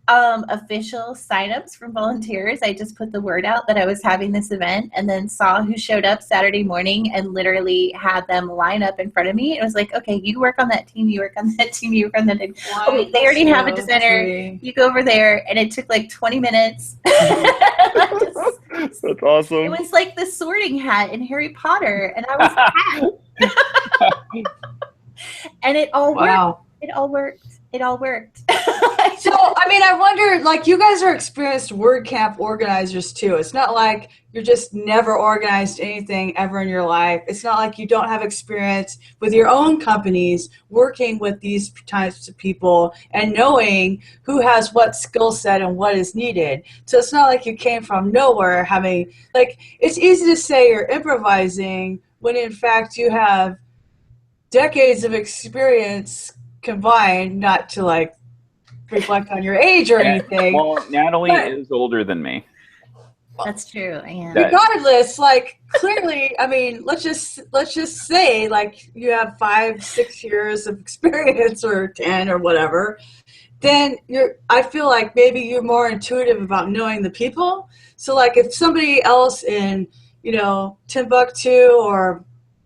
official signups from volunteers. I just put the word out that I was having this event, and then saw who showed up Saturday morning and literally had them line up in front of me. It was like, okay, you work on that team, you work on that team, you work on that team. Oh wait, they already have a designer. You go over there, and it took like 20 minutes. That's awesome. It was like the Sorting Hat in Harry Potter, and I was the hat. And it all worked. It all worked. It all worked. So, I wonder, like, you guys are experienced WordCamp organizers too. It's not like you're just never organized anything ever in your life. It's not like you don't have experience with your own companies working with these types of people and knowing who has what skill set and what is needed. So it's not like you came from nowhere having, like, it's easy to say you're improvising when in fact you have decades of experience combined, not to like reflect on your age or anything. Well, Natalie is older than me. That's true. I am. Regardless, like, clearly, let's just say, like, you have 5-6 years of experience, or 10 or whatever. Then I feel like maybe you're more intuitive about knowing the people. So, like, if somebody else in, Timbuktu or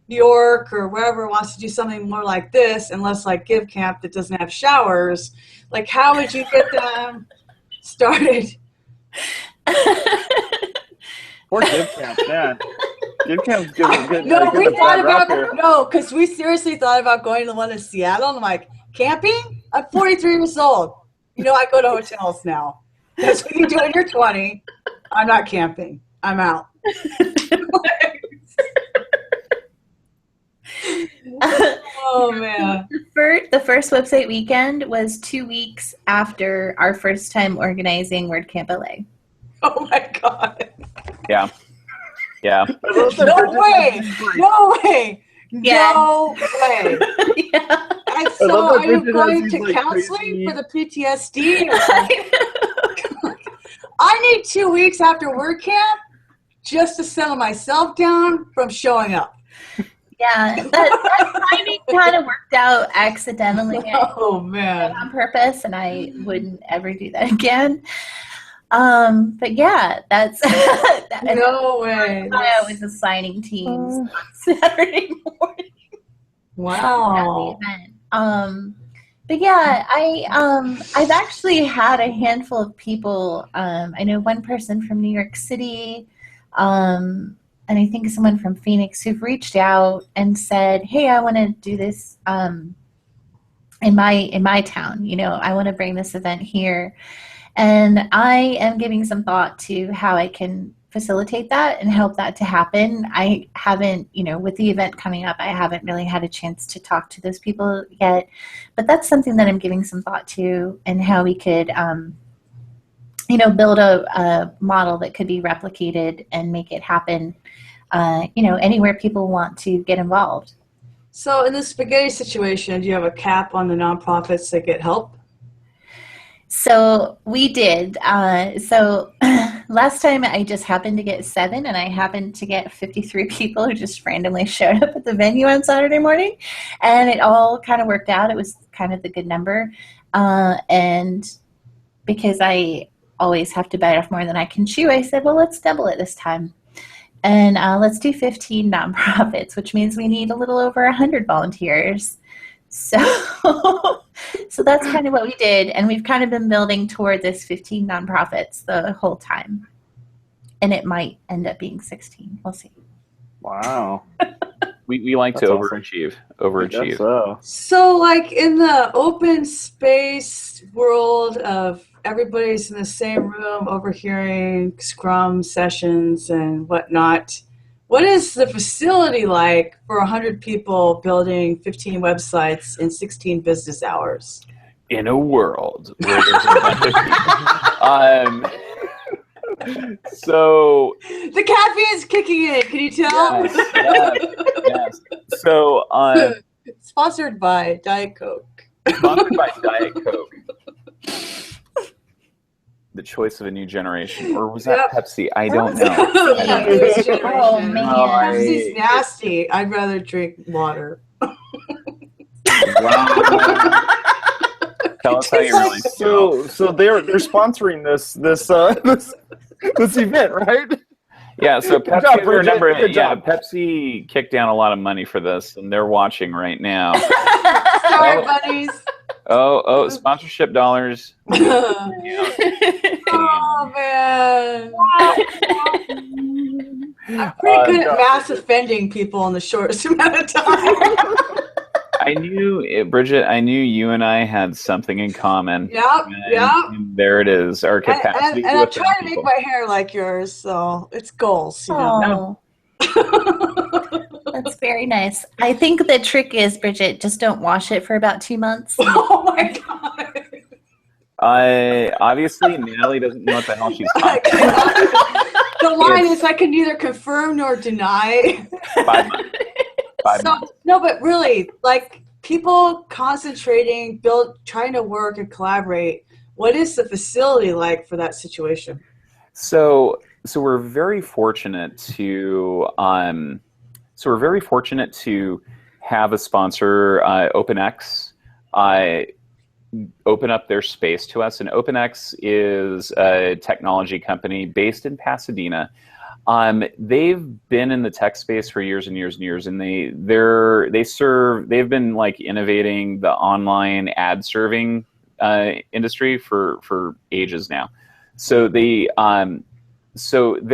New York or wherever wants to do something more like this, and less like Give Camp that doesn't have showers, like, how would you get them started? Poor Give Camp, man. Give Camp's good. Because we seriously thought about going to the one in Seattle, and I'm like, camping? I'm 43 years old. I go to hotels now. That's what you do when you're 20. I'm not camping. I'm out. Oh man! The first Website Weekend was 2 weeks after our first time organizing WordCamp LA. Oh my god! Yeah. No way! No way! Yeah. No way! Yeah. And so, are you going to counseling for the PTSD? I need 2 weeks after WordCamp just to settle myself down from showing up. Yeah, that timing kind of worked out accidentally. Oh man! On purpose, and I wouldn't ever do that again. But yeah, that's no way. I was assigning teams on Saturday morning. Wow. At the event. But yeah, I've actually had a handful of people. I know one person from New York City. And I think someone from Phoenix who've reached out and said, hey, I want to do this in my town. I want to bring this event here. And I am giving some thought to how I can facilitate that and help that to happen. I haven't, with the event coming up, I haven't really had a chance to talk to those people yet, but that's something that I'm giving some thought to, and how we could, build a model that could be replicated and make it happen, anywhere people want to get involved. So in the spaghetti situation, do you have a cap on the nonprofits that get help? So we did. So last time I just happened to get 7, and I happened to get 53 people who just randomly showed up at the venue on Saturday morning, and it all kind of worked out. It was kind of the good number. And because I always have to bite off more than I can chew, I said, well, let's double it this time. And let's do 15 nonprofits, which means we need a little over 100 volunteers. So that's kind of what we did, and we've kind of been building toward this 15 nonprofits the whole time. And it might end up being 16. We'll see. Wow. We like That's to awesome. overachieve. So like in the open space world of everybody's in the same room overhearing Scrum sessions and whatnot, what is the facility like for 100 people building 15 websites in 16 business hours? In a world where there's a bunch of people. So the caffeine's kicking in. Can you tell? Yes. So Sponsored by Diet Coke. Sponsored by Diet Coke. The choice of a new generation, or was that Pepsi? I don't know. Oh, man. Pepsi's nasty. I'd rather drink water. Wow. Tell us how you really feel. So they're sponsoring this event, right? Yeah, so Good Pepsi, job, Bridget. remember, Good job. Pepsi kicked down a lot of money for this, and they're watching right now. Sorry, buddies. Oh, sponsorship dollars. Oh, man. I'm pretty good at mass offending people in the shortest amount of time. I knew, Bridget, you and I had something in common. Yep. And there it is, our capacity and to I'm offend trying to people. make my hair like yours, so it's goals, you know. That's very nice. I think the trick is, Bridget, just don't wash it for about 2 months. Oh, my God. Obviously, Natalie doesn't know what the hell she's talking about. The line is, I can neither confirm nor deny. 5 months. 5 months. No, but really, like people concentrating, trying to work and collaborate. What is the facility like for that situation? So we're very fortunate to have a sponsor, OpenX, open up their space to us. And OpenX is a technology company based in Pasadena. They've been in the tech space for years and years and years, and they've been like innovating the online ad serving industry for ages now. So they're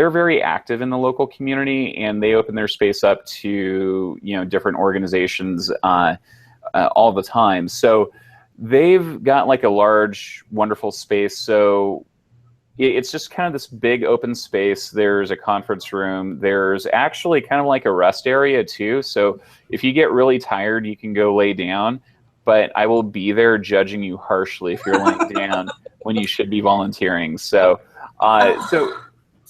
very active in the local community, and they open their space up to different organizations all the time. So they've got like a large, wonderful space. So it's just kind of this big open space. There's a conference room. There's actually kind of like a rest area too. So if you get really tired, you can go lay down. But I will be there judging you harshly if you're laying down when you should be volunteering. So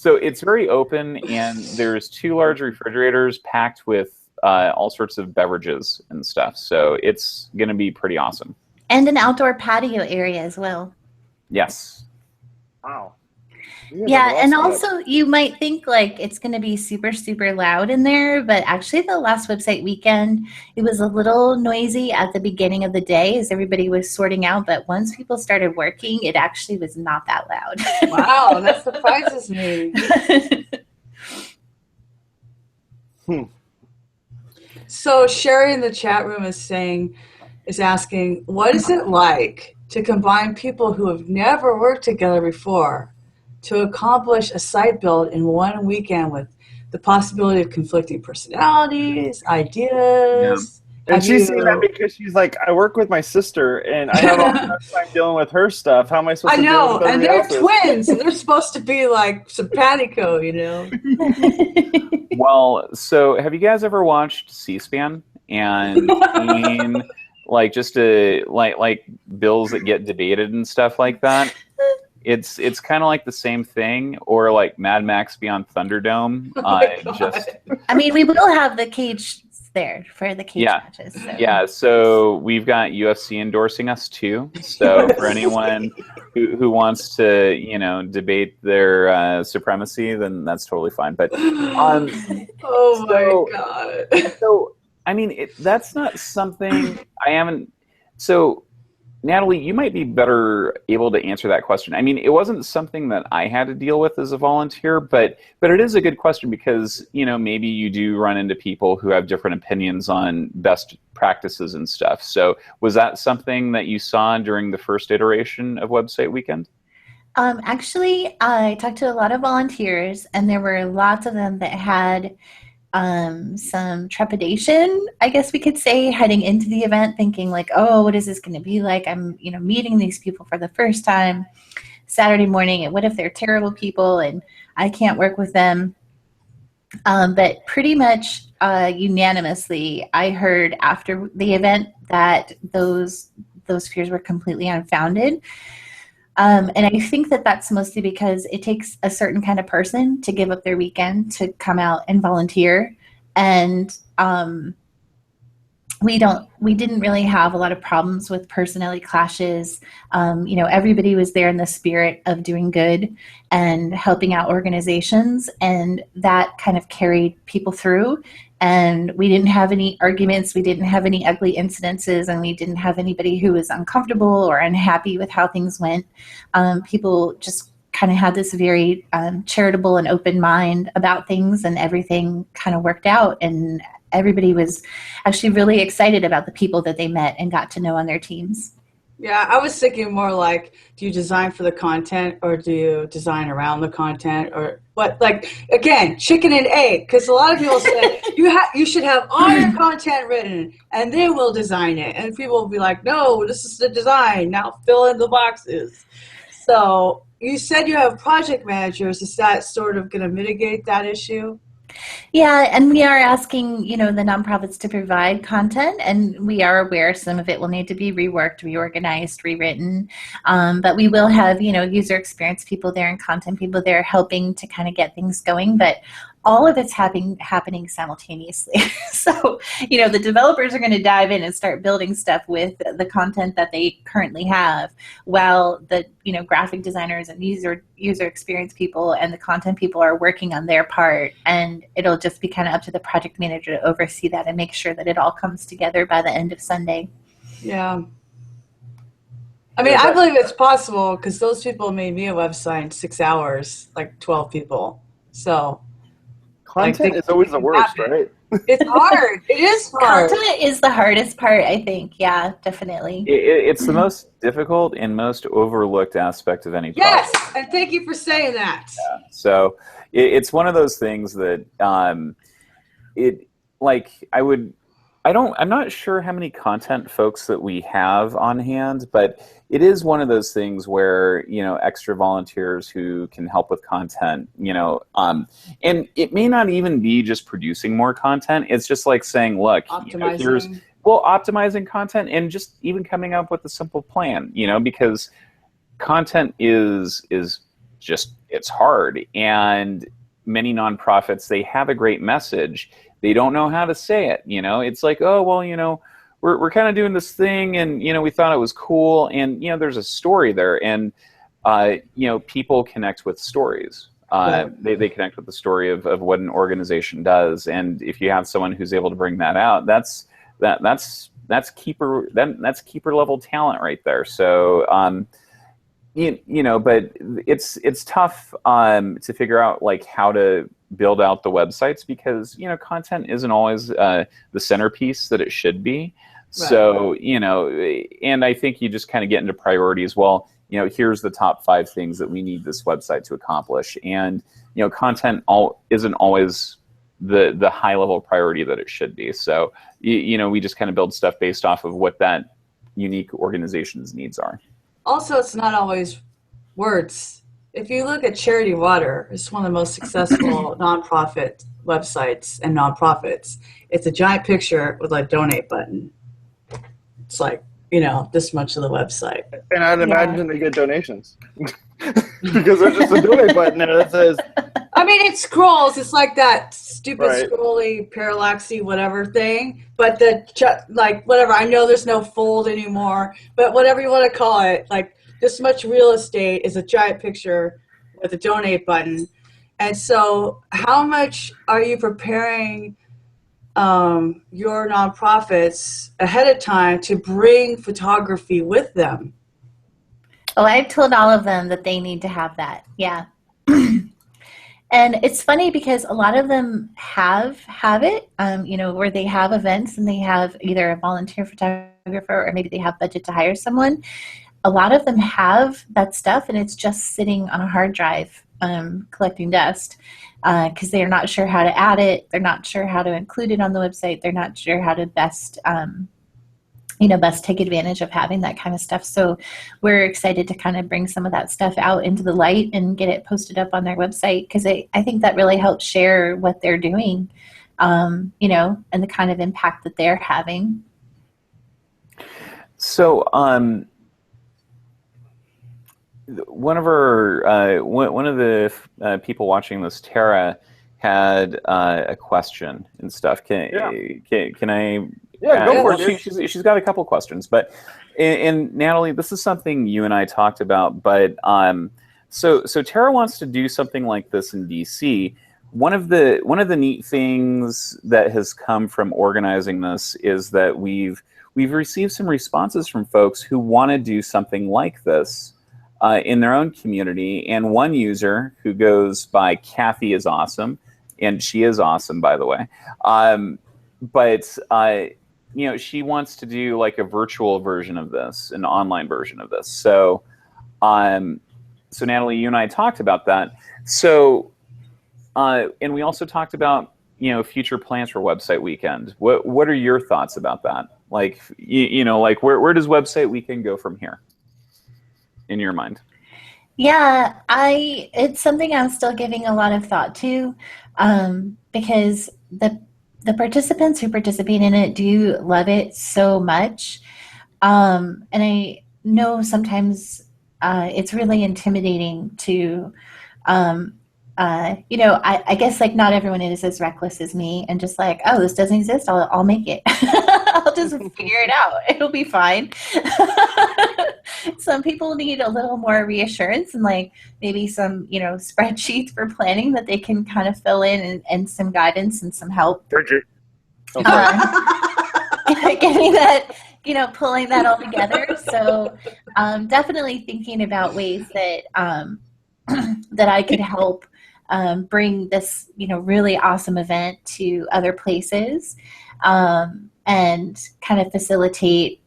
it's very open, and there's 2 large refrigerators packed with all sorts of beverages and stuff. So it's going to be pretty awesome. And an outdoor patio area as well. Yes. Wow. Yeah, and also you might think like it's going to be super, super loud in there, but actually the last website weekend, it was a little noisy at the beginning of the day as everybody was sorting out, but once people started working, it actually was not that loud. Wow, that surprises me. So Sherry in the chat room is asking, what is it like to combine people who have never worked together before to accomplish a site build in one weekend with the possibility of conflicting personalities, ideas, And she's saying that because she's like, I work with my sister, and I have all the time dealing with her stuff. How am I supposed to deal with everybody else's? And they're twins, and they're supposed to be like simpatico, you know? Well, so have you guys ever watched C-SPAN and seen like just like bills that get debated and stuff like that? It's kind of like the same thing, or like Mad Max Beyond Thunderdome. I mean, we will have the cage there for the cage matches. So. Yeah, so we've got UFC endorsing us too. So for anyone who wants to, you know, debate their supremacy, then that's totally fine. But oh my god! So I mean, that's not something I haven't. So Natalie, you might be better able to answer that question. I mean, it wasn't something that I had to deal with as a volunteer, but it is a good question because, you know, maybe you do run into people who have different opinions on best practices and stuff. So was that something that you saw during the first iteration of Website Weekend? Actually, I talked to a lot of volunteers, and there were lots of them that had some trepidation, I guess we could say, heading into the event, thinking like, oh, what is this going to be like? I'm, you know, meeting these people for the first time Saturday morning, and what if they're terrible people and I can't work with them? But pretty much unanimously, I heard after the event that those fears were completely unfounded. And I think that that's mostly because it takes a certain kind of person to give up their weekend to come out and volunteer. And we didn't really have a lot of problems with personality clashes. You know, everybody was there in the spirit of doing good and helping out organizations, and that kind of carried people through. And we didn't have any arguments, we didn't have any ugly incidences, and we didn't have anybody who was uncomfortable or unhappy with how things went. People just kind of had this very charitable and open mind about things, and everything kind of worked out. And everybody was actually really excited about the people that they met and got to know on their teams. Yeah, I was thinking more like, do you design for the content, or do you design around the content, or what? Like, again, chicken and egg, because a lot of people say you should have all your content written and then we'll design it. And people will be like, no, this is the design, now fill in the boxes. So you said you have project managers. Is that sort of going to mitigate that issue? Yeah, and we are asking, you know, the nonprofits to provide content, and we are aware some of it will need to be reworked, reorganized, rewritten, but we will have, you know, user experience people there and content people there helping to kind of get things going, but all of it's happening simultaneously. So, you know, the developers are going to dive in and start building stuff with the content that they currently have, while the, you know, graphic designers and user experience people and the content people are working on their part. And it'll just be kind of up to the project manager to oversee that and make sure that it all comes together by the end of Sunday. Yeah. I mean, I believe it's possible because those people made me a website in 6 hours, like 12 people. So content is always the worst, right? It's hard. It is hard. Content is the hardest part, I think. Yeah, definitely. It's the most difficult and most overlooked aspect of any project. Yes, and thank you for saying that. Yeah. So it's one of those things that I'm not sure how many content folks that we have on hand, but it is one of those things where, you know, extra volunteers who can help with content, you know, and it may not even be just producing more content. It's just like saying, look, you know, optimizing content and just even coming up with a simple plan, you know, because content is just, it's hard. And many nonprofits, they have a great message. They don't know how to say it, you know. It's like, oh, well, you know, we're kind of doing this thing, and, you know, we thought it was cool, and, you know, there's a story there, and, you know, people connect with stories. They connect with the story of what an organization does, and if you have someone who's able to bring that out, that's keeper level talent right there. So, you know, but it's tough to figure out like how to build out the websites, because, you know, content isn't always the centerpiece that it should be. Right. So, you know, and I think you just kind of get into priorities. Well, you know, here's the top 5 things that we need this website to accomplish. And, you know, content isn't always the high level priority that it should be. So we just kind of build stuff based off of what that unique organization's needs are. Also, it's not always words. If you look at Charity Water, it's one of the most successful nonprofit websites and nonprofits. It's a giant picture with a donate button. It's like, this much of the website. And I'd imagine they get donations. Because there's just a donate button there that says... I mean, it scrolls. It's like that stupid scrolly, parallaxy, whatever thing. But whatever. I know there's no fold anymore. But whatever you want to call it, like this much real estate is a giant picture with a donate button. And so how much are you preparing your nonprofits ahead of time to bring photography with them? Oh, I've told all of them that they need to have that. Yeah. And it's funny because a lot of them have it, where they have events and they have either a volunteer photographer or maybe they have budget to hire someone. A lot of them have that stuff and it's just sitting on a hard drive collecting dust because they're not sure how to add it. They're not sure how to include it on the website. They're not sure how to best take advantage of having that kind of stuff. So we're excited to kind of bring some of that stuff out into the light and get it posted up on their website because I think that really helps share what they're doing, and the kind of impact that they're having. So one of the people watching this, Tara, had a question and stuff. Can I? Yeah, go for it. She's got a couple questions, but and Natalie, this is something you and I talked about. But so Tara wants to do something like this in DC. One of the neat things that has come from organizing this is that we've received some responses from folks who want to do something like this in their own community. And one user who goes by Kathy is awesome, and she is awesome, by the way. But she wants to do like a virtual version of this, an online version of this. So, so Natalie, you and I talked about that. So, and we also talked about future plans for Website Weekend. What are your thoughts about that? Like, like where does Website Weekend go from here, in your mind? Yeah, it's something I'm still giving a lot of thought to, because the participants who participate in it do love it so much. And I know sometimes it's really intimidating to, I guess like not everyone is as reckless as me and just like, oh, this doesn't exist, I'll make it. I'll just figure it out. It'll be fine. Some people need a little more reassurance and like maybe some, spreadsheets for planning that they can kind of fill in and some guidance and some help. Bridget. Getting that, pulling that all together. So definitely thinking about ways that that I could help bring this, really awesome event to other places and kind of facilitate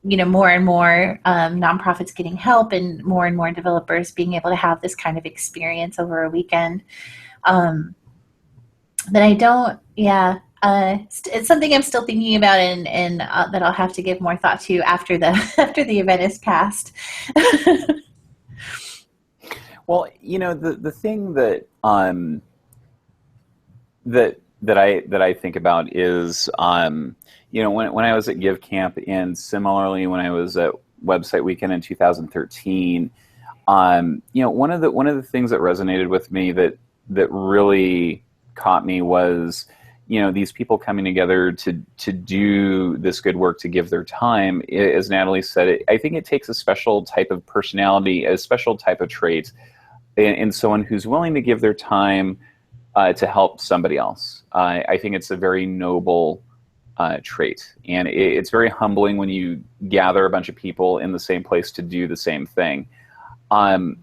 more and more nonprofits getting help and more developers being able to have this kind of experience over a weekend. But I don't, it's something I'm still thinking about and that I'll have to give more thought to after the event is passed. Well, the thing that that I think about is when I was at Give Camp and similarly when I was at Website Weekend in 2013, one of the things that resonated with me that really caught me was these people coming together to do this good work, to give their time. As Natalie said, I think it takes a special type of personality, a special type of trait, and someone who's willing to give their time to help somebody else. I think it's a very noble trait, and it's very humbling when you gather a bunch of people in the same place to do the same thing. And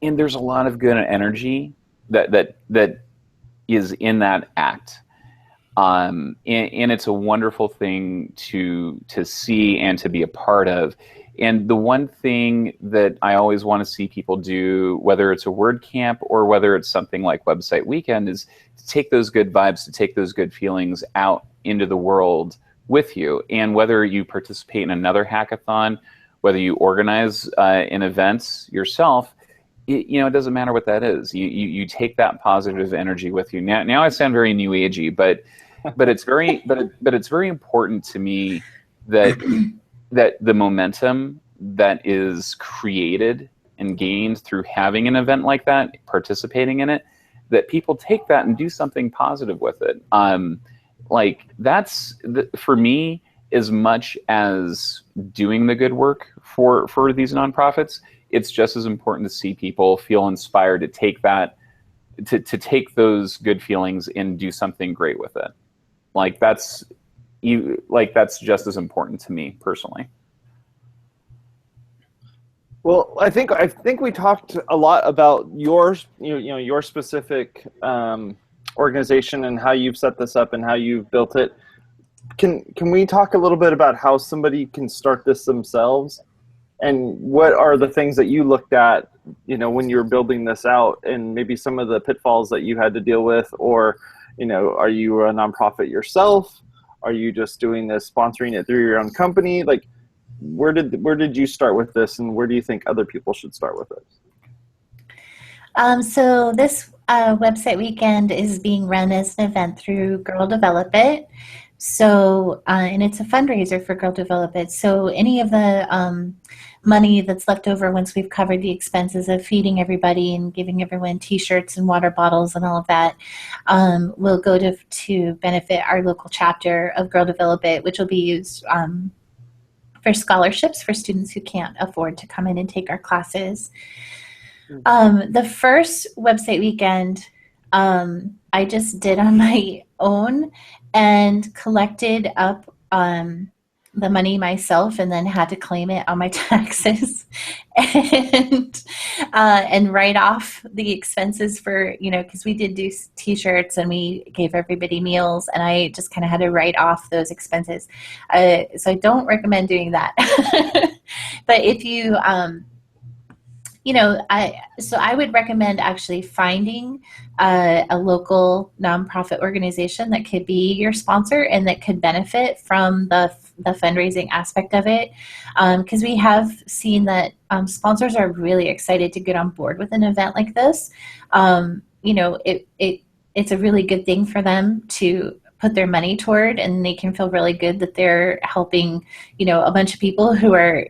there's a lot of good energy that is in that act. And it's a wonderful thing to see and to be a part of. And the one thing that I always want to see people do, whether it's a WordCamp or whether it's something like Website Weekend, is to take those good vibes, to take those good feelings out into the world with you. And whether you participate in another hackathon, whether you organize an event yourself, it doesn't matter what that is. You take that positive energy with you. Now I sound very new agey, but it's very important to me that the momentum that is created and gained through having an event like that, participating in it, that people take that and do something positive with it. That's for me, as much as doing the good work for these nonprofits, it's just as important to see people feel inspired to take that, to take those good feelings and do something great with it. That's just as important to me personally. Well, I think we talked a lot about your specific organization and how you've set this up and how you've built it. Can we talk a little bit about how somebody can start this themselves, and what are the things that you looked at, when you're building this out, and maybe some of the pitfalls that you had to deal with? Or, are you a nonprofit yourself? Are you just doing this, sponsoring it through your own company? Where did you start with this, and where do you think other people should start with it? So this website weekend is being run as an event through Girl Develop It. So, and it's a fundraiser for Girl Develop It. So any of the money that's left over once we've covered the expenses of feeding everybody and giving everyone t-shirts and water bottles and all of that will go to benefit our local chapter of Girl Develop It, which will be used for scholarships for students who can't afford to come in and take our classes. The first website weekend I just did on my own and collected up the money myself, and then had to claim it on my taxes and write off the expenses for, because we did do t-shirts and we gave everybody meals, and I just kind of had to write off those expenses. So I don't recommend doing that. But if you, I would recommend actually finding a local nonprofit organization that could be your sponsor and that could benefit from the fundraising aspect of it, because we have seen that sponsors are really excited to get on board with an event like this. It's a really good thing for them to put their money toward, and they can feel really good that they're helping, a bunch of people who are,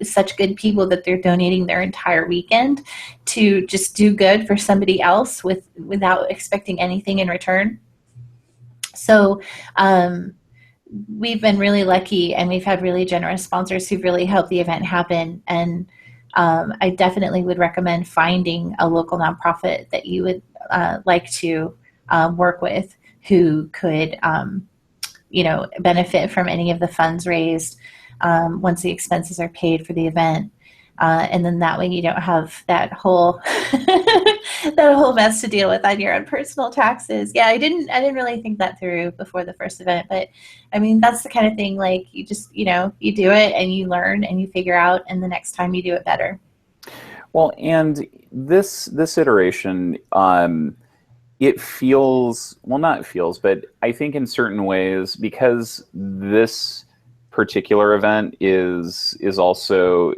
such good people that they're donating their entire weekend to just do good for somebody else without expecting anything in return. So we've been really lucky, and we've had really generous sponsors who've really helped the event happen. And I definitely would recommend finding a local nonprofit that you would like to work with, who could, benefit from any of the funds raised once the expenses are paid for the event. And then that way you don't have that whole mess to deal with on your own personal taxes. Yeah, I didn't really think that through before the first event, but I mean, that's the kind of thing, you just, you do it and you learn and you figure out, and the next time you do it better. Well, and this iteration, it feels, but I think in certain ways, because this particular event is also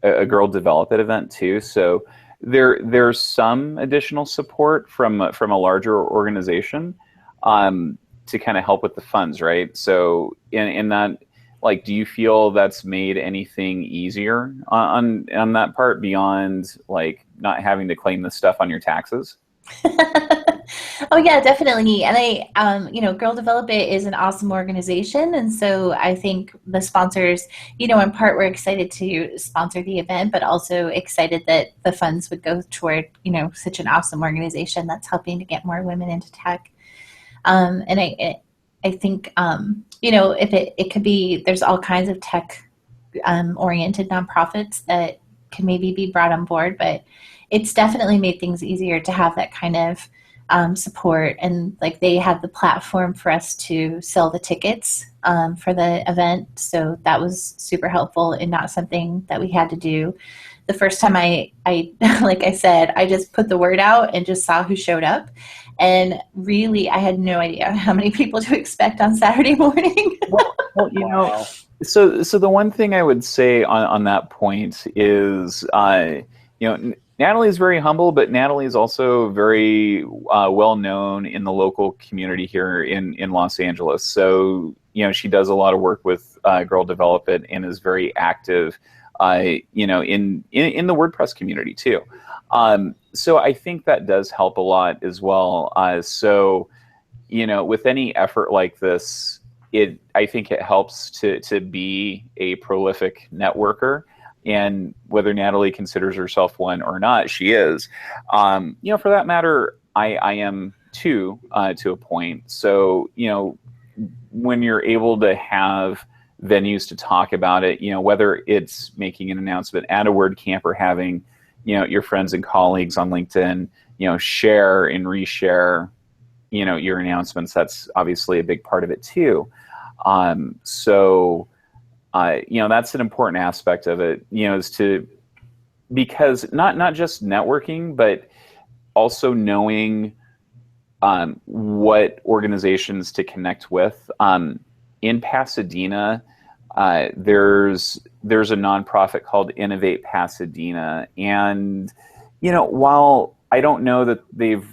a Girl Develop It event too. So there's some additional support from a larger organization to kind of help with the funds, right? So in that, do you feel that's made anything easier on that part beyond not having to claim this stuff on your taxes? Oh yeah, definitely. And I, Girl Develop It is an awesome organization. And so I think the sponsors, in part we're excited to sponsor the event, but also excited that the funds would go toward, such an awesome organization that's helping to get more women into tech. And I think, if it could be, there's all kinds of tech oriented nonprofits that can maybe be brought on board, but it's definitely made things easier to have that kind of support, and like they had the platform for us to sell the tickets for the event. So that was super helpful and not something that we had to do. The first time I like I said, I just put the word out and just saw who showed up. And really, I had no idea how many people to expect on Saturday morning. Well, you know, so the one thing I would say on that point is, you know, Natalie is very humble, but Natalie is also very well known in the local community here in Los Angeles. So, you know, she does a lot of work with Girl Develop It and is very active, you know, in the WordPress community too. So I think that does help a lot as well. So, you know, with any effort like this, I think it helps to be a prolific networker. And whether Natalie considers herself one or not, she is. You know, for that matter, I am too, to a point. So, you know, when you're able to have venues to talk about it, you know, whether it's making an announcement at a WordCamp or having, you know, your friends and colleagues on LinkedIn, you know, share and reshare, you know, your announcements, that's obviously a big part of it too. So, you know, that's an important aspect of it, you know, is to, because not just networking, but also knowing what organizations to connect with. In Pasadena, there's a nonprofit called Innovate Pasadena, and you know, while I don't know that they've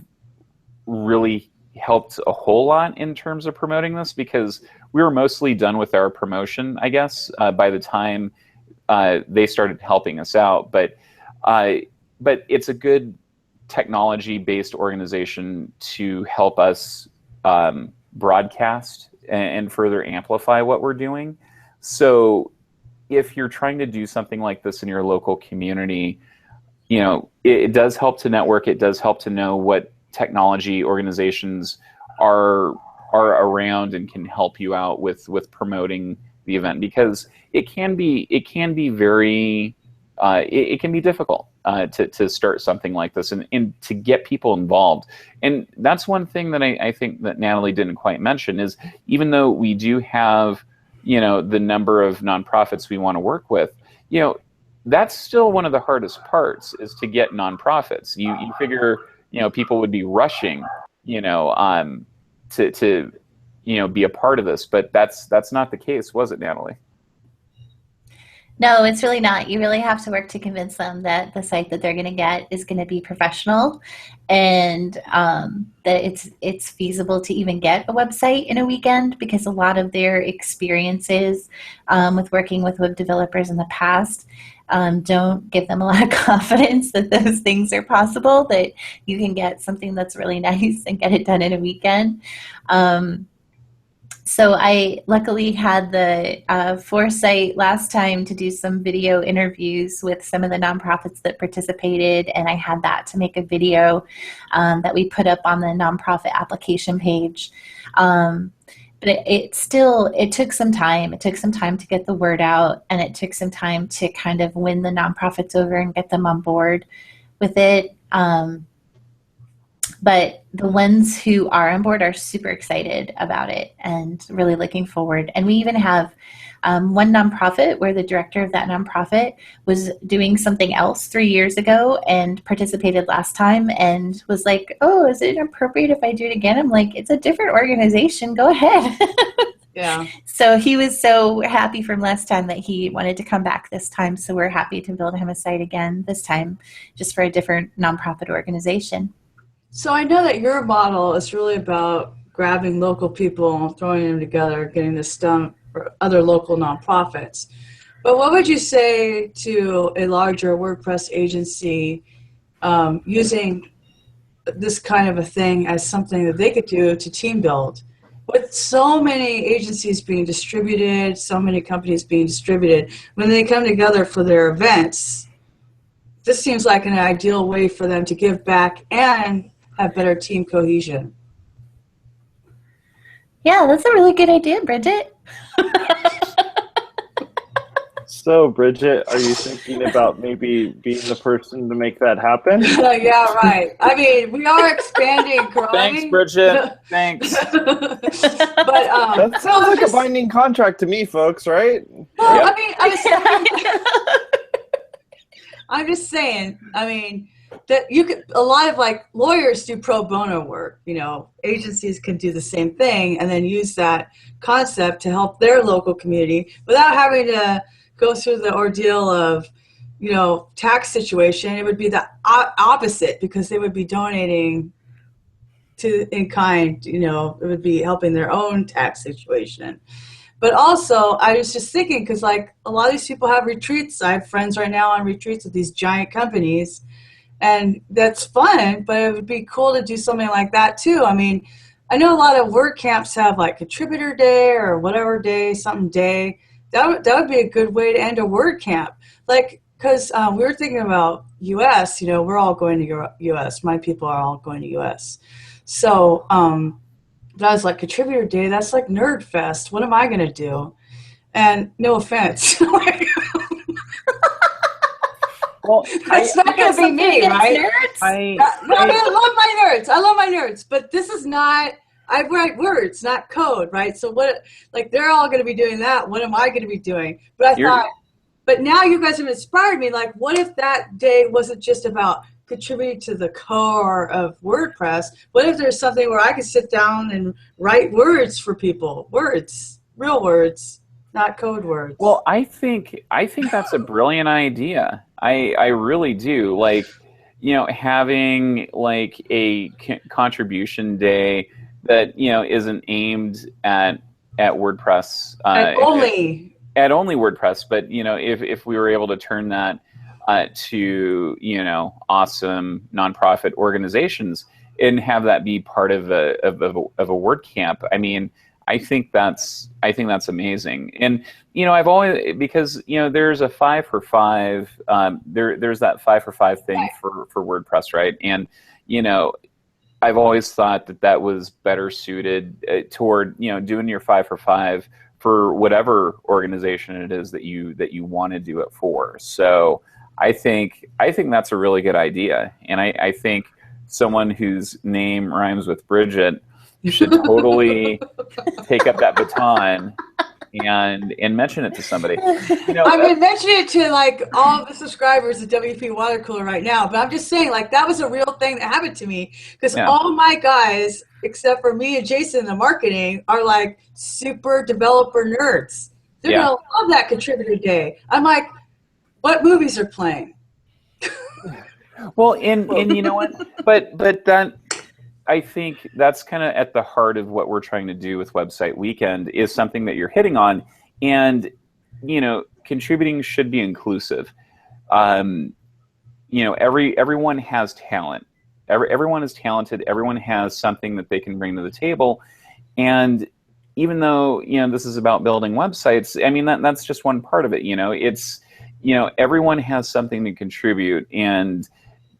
really helped a whole lot in terms of promoting this, because we were mostly done with our promotion, I guess, by the time they started helping us out. But it's a good technology-based organization to help us broadcast and further amplify what we're doing. So if you're trying to do something like this in your local community, you know, it does help to network. It does help to know what technology organizations are around and can help you out with promoting the event, because it can be very it can be difficult to start something like this and to get people involved. And that's one thing that I think that Natalie didn't quite mention is, even though we do have, you know, the number of nonprofits we want to work with, you know, that's still one of the hardest parts, is to get nonprofits. You figure, you know, people would be rushing, you know, to you know, be a part of this, but that's not the case, was it, Natalie? No, it's really not. You really have to work to convince them that the site that they're going to get is going to be professional, and that it's feasible to even get a website in a weekend, because a lot of their experiences with working with web developers in the past don't give them a lot of confidence that those things are possible, that you can get something that's really nice and get it done in a weekend. So I luckily had the foresight last time to do some video interviews with some of the nonprofits that participated, and I had that to make a video that we put up on the nonprofit application page. But it took some time. It took some time to get the word out, and it took some time to kind of win the nonprofits over and get them on board with it. But the ones who are on board are super excited about it and really looking forward. And we even have one nonprofit where the director of that nonprofit was doing something else 3 years ago and participated last time and was like, oh, is it appropriate if I do it again? I'm like, it's a different organization. Go ahead. Yeah. So he was so happy from last time that he wanted to come back this time. So we're happy to build him a site again this time, just for a different nonprofit organization. So I know that your model is really about grabbing local people, throwing them together, getting this done for other local nonprofits. But what would you say to a larger WordPress agency using this kind of a thing as something that they could do to team build? With so many agencies being distributed, so many companies being distributed, when they come together for their events, this seems like an ideal way for them to give back and have better team cohesion. Yeah, that's a really good idea, Bridget. So, Bridget, are you thinking about maybe being the person to make that happen? Yeah, right. I mean, we are expanding, growing. Thanks, Bridget. Thanks. But That sounds like a binding contract to me, folks, right? Well, Yep. I mean, I'm just saying. I mean, that you could. A lot of like lawyers do pro bono work. You know, agencies can do the same thing and then use that concept to help their local community without having to go through the ordeal of, you know, tax situation. It would be the opposite because they would be donating to in kind. You know, it would be helping their own tax situation. But also, I was just thinking, because like a lot of these people have retreats. I have friends right now on retreats with these giant companies, and that's fun, but it would be cool to do something like that too. I mean, I know a lot of WordCamps have like contributor day or whatever day, something day. That would be a good way to end a WordCamp. Like, because we were thinking about US, you know, we're all going to US. My people are all going to US. So, but I was like, contributor day, that's like nerd fest. What am I going to do? And no offense. Well, that's not going to be me, right? Nerds? No, I love my nerds. I love my nerds. But this is not, I write words, not code, right? So what, like they're all going to be doing that. What am I going to be doing? But I thought, but now you guys have inspired me. Like, what if that day wasn't just about contributing to the core of WordPress? What if there's something where I could sit down and write words for people? Words, real words, not code words. Well, I think that's a brilliant idea. I really do. Like, you know, having like a contribution day that, you know, isn't aimed at WordPress. At only WordPress, but you know, if we were able to turn that to, you know, awesome nonprofit organizations and have that be part of a WordCamp, I mean, I think that's amazing. And you know, I've always, because you know, there's a 5 for 5. There's that 5 for 5 thing for WordPress, right? And you know, I've always thought that was better suited toward, you know, doing your 5 for 5 for whatever organization it is that you want to do it for. So I think that's a really good idea, and I think someone whose name rhymes with Bridget should totally take up that baton and mention it to somebody. You know, I've been mentioning it to like all the subscribers of WPwatercooler right now, but I'm just saying, like, that was a real thing that happened to me because all my guys, except for me and Jason in the marketing, are like super developer nerds. They're gonna love that contributor day. I'm like, what movies are playing? Well, and you know what? But that, I think that's kind of at the heart of what we're trying to do with Website Weekend, is something that you're hitting on. And, you know, contributing should be inclusive. You know, everyone has talent. Everyone is talented. Everyone has something that they can bring to the table. And even though, you know, this is about building websites, I mean, that's just one part of it. You know, it's, you know, everyone has something to contribute, and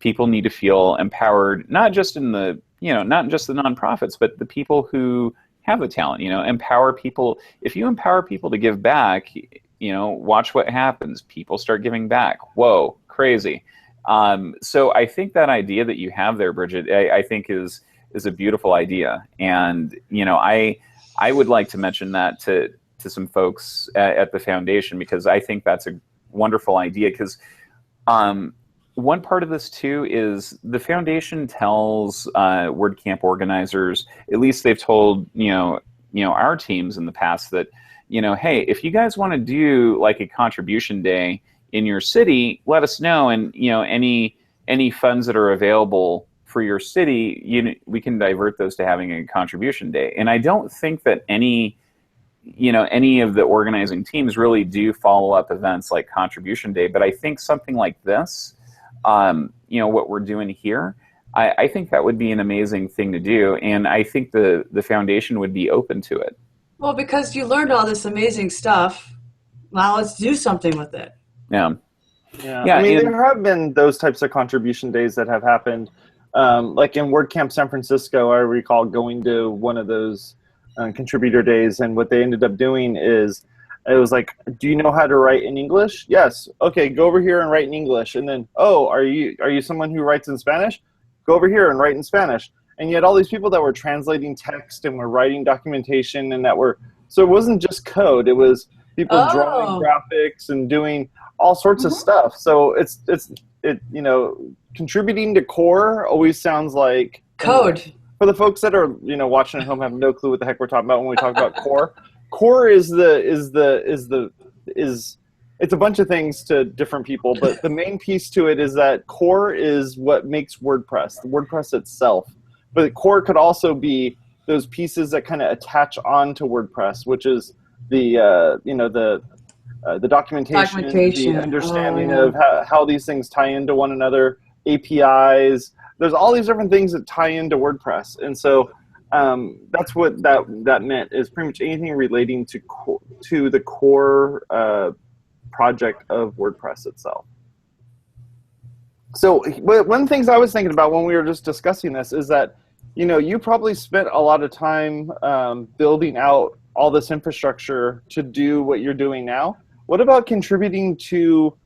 people need to feel empowered, not just in the, you know, not just the nonprofits, but the people who have the talent. You know, empower people. If you empower people to give back, you know, watch what happens. People start giving back. Whoa, crazy. So I think that idea that you have there, Bridget, I think is a beautiful idea. And, you know, I would like to mention that to some folks at the foundation, because I think that's a wonderful idea. Because one part of this too is the foundation tells WordCamp organizers, at least they've told, you know, our teams in the past, that, you know, hey, if you guys want to do like a contribution day in your city, let us know, and you know, any funds that are available for your city, we can divert those to having a contribution day. And I don't think that any of the organizing teams really do follow-up events like contribution day, but I think something like this, you know, what we're doing here, I think that would be an amazing thing to do, and I think the foundation would be open to it. Well, because you learned all this amazing stuff, now let's do something with it. Yeah. I mean, there have been those types of contribution days that have happened. Like in WordCamp San Francisco, I recall going to one of those contributor days, and what they ended up doing is And it was like, do you know how to write in English? Yes. Okay, go over here and write in English. And then, oh, are you someone who writes in Spanish? Go over here and write in Spanish. And you had all these people that were translating text and were writing documentation, and so it wasn't just code. It was people drawing graphics and doing all sorts of stuff. So it's contributing to core always sounds like code. For the folks that are watching at home, have no clue what the heck we're talking about when we talk about core. Core is it's a bunch of things to different people, but the main piece to it is that core is what makes WordPress, the WordPress itself. But core could also be those pieces that kind of attach onto WordPress, which is the documentation, the understanding of how these things tie into one another, APIs. There's all these different things that tie into WordPress, and so that's what that meant, is pretty much anything relating to the core project of WordPress itself. So one of the things I was thinking about when we were just discussing this is that you probably spent a lot of time building out all this infrastructure to do what you're doing now. What about contributing to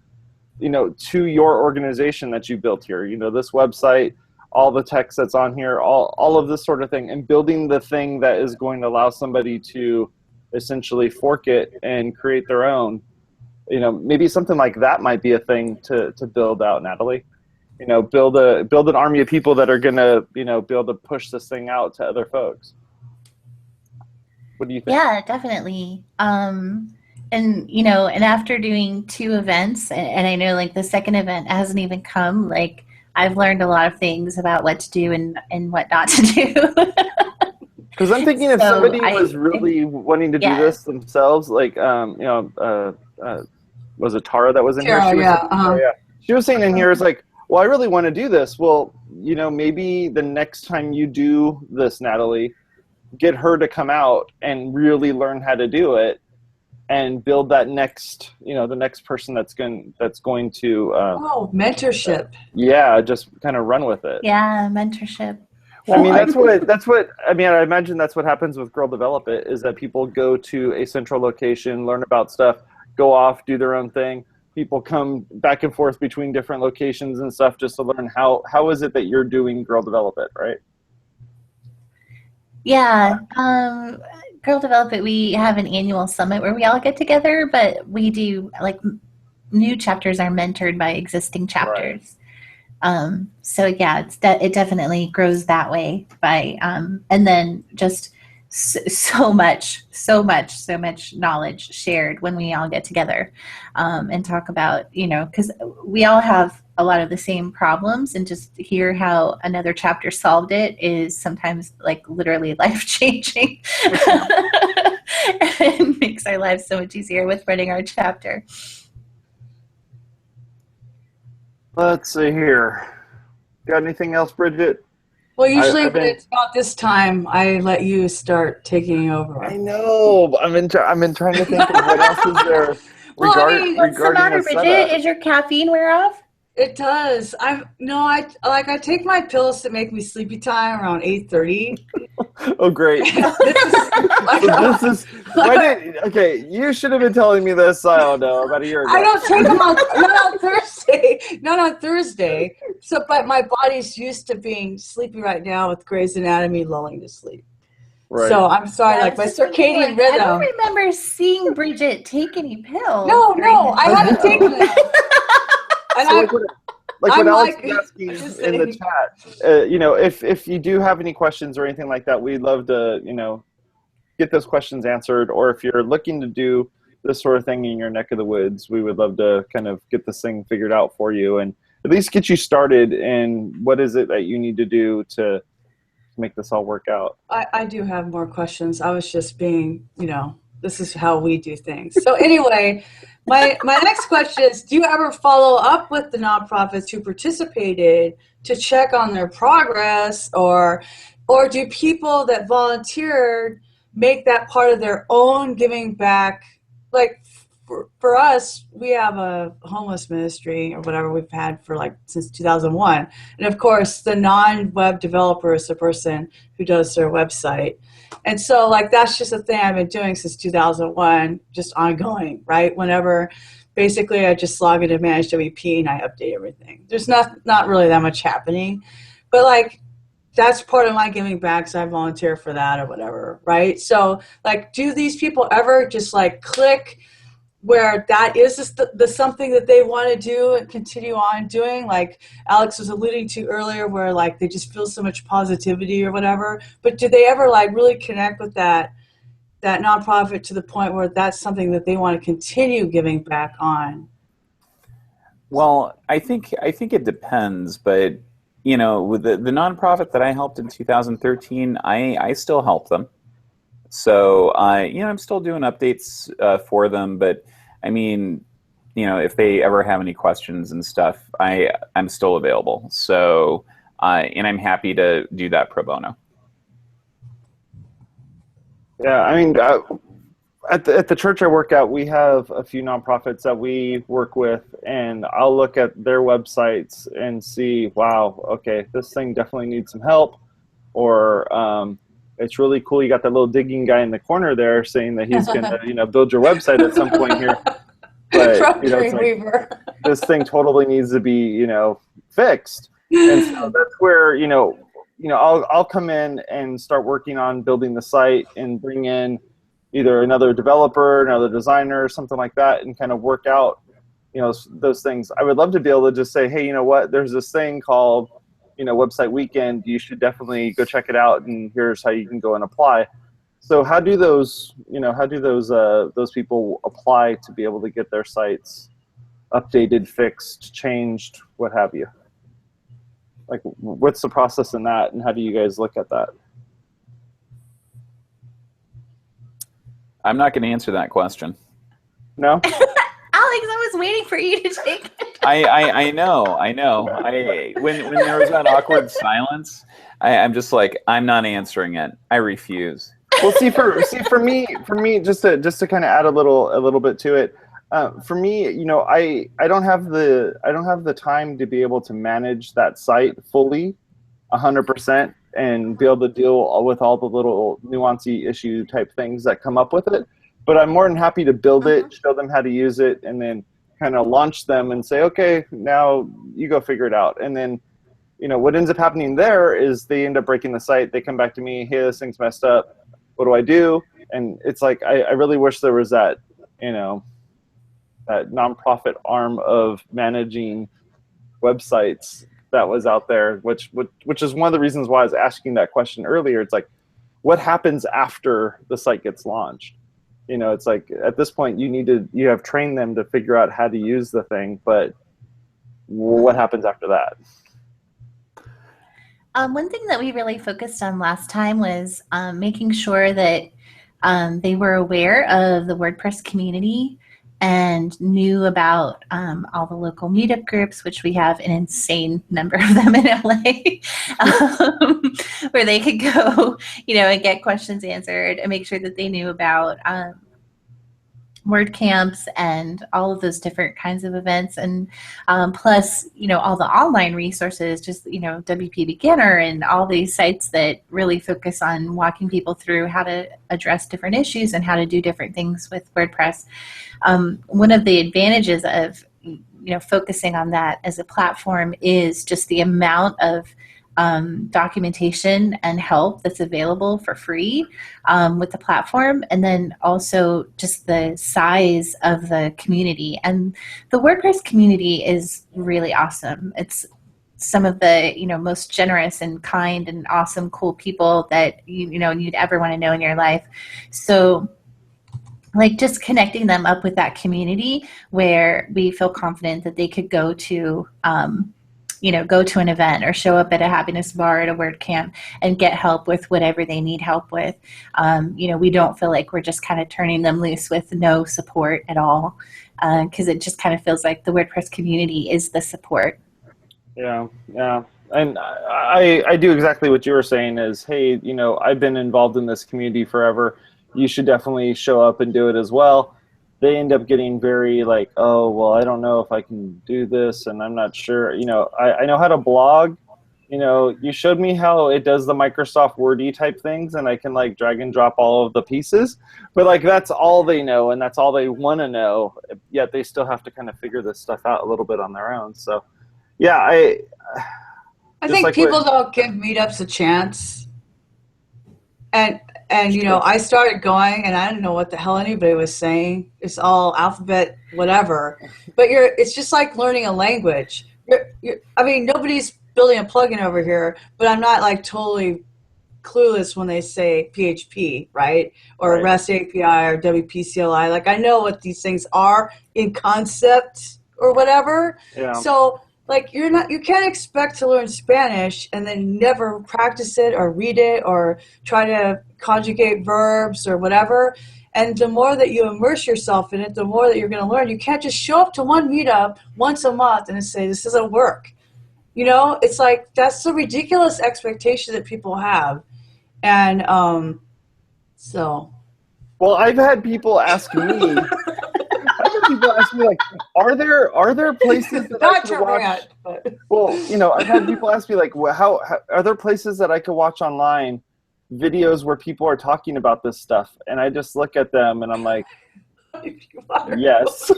your organization that you built here? This website, all the text that's on here, all of this sort of thing, and building the thing that is going to allow somebody to essentially fork it and create their own. Maybe something like that might be a thing to build out, Natalie. Build an army of people that are gonna be able to push this thing out to other folks. What do you think? Yeah, definitely. And after doing 2 events, and I know like the second event hasn't even come, like I've learned a lot of things about what to do and what not to do. Because I'm thinking if somebody was really wanting to do this themselves, like was it Tara that was in here? She was saying in here, it's like, well, I really want to do this. Well, maybe the next time you do this, Natalie, get her to come out and really learn how to do it, and build that next, the next person that's going to mentorship. Yeah, just kind of run with it. Yeah, mentorship. Well, I mean, that's what I mean. I imagine that's what happens with Girl Develop It, is that people go to a central location, learn about stuff, go off, do their own thing. People come back and forth between different locations and stuff just to learn how is it that you're doing Girl Develop It, right? Yeah. Girl Develop It, we have an annual summit where we all get together, but we do, like, new chapters are mentored by existing chapters. Right. So yeah, it definitely grows that way by, and then just so much knowledge shared when we all get together, and talk about, because we all have a lot of the same problems, and just hear how another chapter solved it is sometimes like literally life-changing. It makes our lives so much easier with running our chapter. Let's see here. Got anything else, Bridget? Well, usually when it's about this time, I let you start taking over. I know. I've been trying to think of what else is there regarding what's the matter, Bridget? Is your caffeine wear off? It does. I take my pills to make me sleepy time around 8:30. Oh, great. Okay, you should have been telling me this, I don't know, about a year ago. I don't take them not on Thursday. So, but my body's used to being sleepy right now with Grey's Anatomy lulling to sleep. Right. So I'm sorry, like my circadian rhythm. I don't remember seeing Bridget take any pills. No, I haven't taken it. And so like what Alex is asking in the chat, if you do have any questions or anything like that, we'd love to, get those questions answered. Or if you're looking to do this sort of thing in your neck of the woods, we would love to kind of get this thing figured out for you and at least get you started in what is it that you need to do to make this all work out. I do have more questions. I was just being, this is how we do things. So anyway, my next question is, do you ever follow up with the nonprofits who participated to check on their progress, or do people that volunteered make that part of their own giving back? Like, for us, we have a homeless ministry or whatever we've had for like since 2001. And of course, the non-web developer is the person who does their website. And so like that's just a thing I've been doing since 2001, just ongoing, right? Whenever basically I just log into Manage WP and I update everything. There's not really that much happening. But like that's part of my giving back, so I volunteer for that or whatever, right? So like do these people ever just like click where that is the something that they want to do and continue on doing, like Alex was alluding to earlier, where like they just feel so much positivity or whatever, but do they ever like really connect with that nonprofit to the point where that's something that they want to continue giving back on? Well, I think it depends, but you know, with the nonprofit that I helped in 2013, I still help them. So, you know, I'm still doing updates for them, but I mean, you know, if they ever have any questions and stuff, I'm still available. So, and I'm happy to do that pro bono. Yeah, I mean, at the church I work at, we have a few nonprofits that we work with, and I'll look at their websites and see, wow, okay, this thing definitely needs some help, or it's really cool. You got that little digging guy in the corner there saying that he's going to, you know, build your website at some point here. But you know, it's like, this thing totally needs to be, you know, fixed. And so that's where, you know, I'll come in and start working on building the site and bring in either another developer, another designer, something like that, and kind of work out, you know, those things. I would love to be able to just say, hey, you know what, there's this thing called, you know, Website Weekend. You should definitely go check it out, and here's how you can go and apply. So how do those, you know, those people apply to be able to get their sites updated, fixed, changed, what have you? Like, what's the process in that, and how do you guys look at that? I'm not going to answer that question. No? Alex, I was waiting for you to take it. I know. When there was that awkward silence, I'm just like, I'm not answering it. I refuse. Well, for me, just to kind of add a little bit to it. For me, you know, I don't have the time to be able to manage that site fully, 100%, and be able to deal with all the little nuancy issue type things that come up with it. But I'm more than happy to build it, show them how to use it, and then kind of launch them and say, okay, now you go figure it out. And then, you know, what ends up happening there is they end up breaking the site. They come back to me, hey, this thing's messed up. What do I do? And it's like, I really wish there was that, you know, that nonprofit arm of managing websites that was out there, which is one of the reasons why I was asking that question earlier. It's like, what happens after the site gets launched? You know, it's like at this point you have trained them to figure out how to use the thing, but what happens after that? One thing that we really focused on last time was making sure that they were aware of the WordPress community and knew about all the local meetup groups, which we have an insane number of them in LA, where they could go, you know, and get questions answered, and make sure that they knew about WordCamps and all of those different kinds of events, and plus, you know, all the online resources, just, you know, WP Beginner and all these sites that really focus on walking people through how to address different issues and how to do different things with WordPress. One of the advantages of, you know, focusing on that as a platform is just the amount of documentation and help that's available for free with the platform, and then also just the size of the community. And the WordPress community is really awesome. It's some of the, you know, most generous and kind and awesome, cool people that you know you'd ever want to know in your life. So, like, just connecting them up with that community where we feel confident that they could go to you know, go to an event or show up at a happiness bar at a WordCamp and get help with whatever they need help with. You know, we don't feel like we're just kind of turning them loose with no support at all, because it just kind of feels like the WordPress community is the support. Yeah. And I do exactly what you were saying is, hey, you know, I've been involved in this community forever. You should definitely show up and do it as well. they end up getting very like, oh, well, I don't know if I can do this, and I'm not sure. You know, I know how to blog. You know, you showed me how it does the Microsoft Wordy type things, and I can like drag and drop all of the pieces. But like that's all they know, and that's all they want to know. Yet they still have to kind of figure this stuff out a little bit on their own. So, yeah, I think like people don't give meetups a chance. And you know, I started going, and I didn't know what the hell anybody was saying. It's all alphabet, whatever. But it's just like learning a language. I mean, nobody's building a plugin over here, but I'm not like totally clueless when they say PHP, right? Or Right. REST API or WPCLI. Like I know what these things are in concept or whatever. Yeah. So like you can't expect to learn Spanish and then never practice it or read it or try to conjugate verbs or whatever. And the more that you immerse yourself in it, the more that you're going to learn. You can't just show up to one meetup once a month and say, this doesn't work. You know, it's like that's the ridiculous expectation that people have. And so. Well, I've had people ask me. Like, are there places that I could watch? Well, you know, I've had people ask me like, well, how are there places that I could watch online videos where people are talking about this stuff? And I just look at them and I'm like, yes.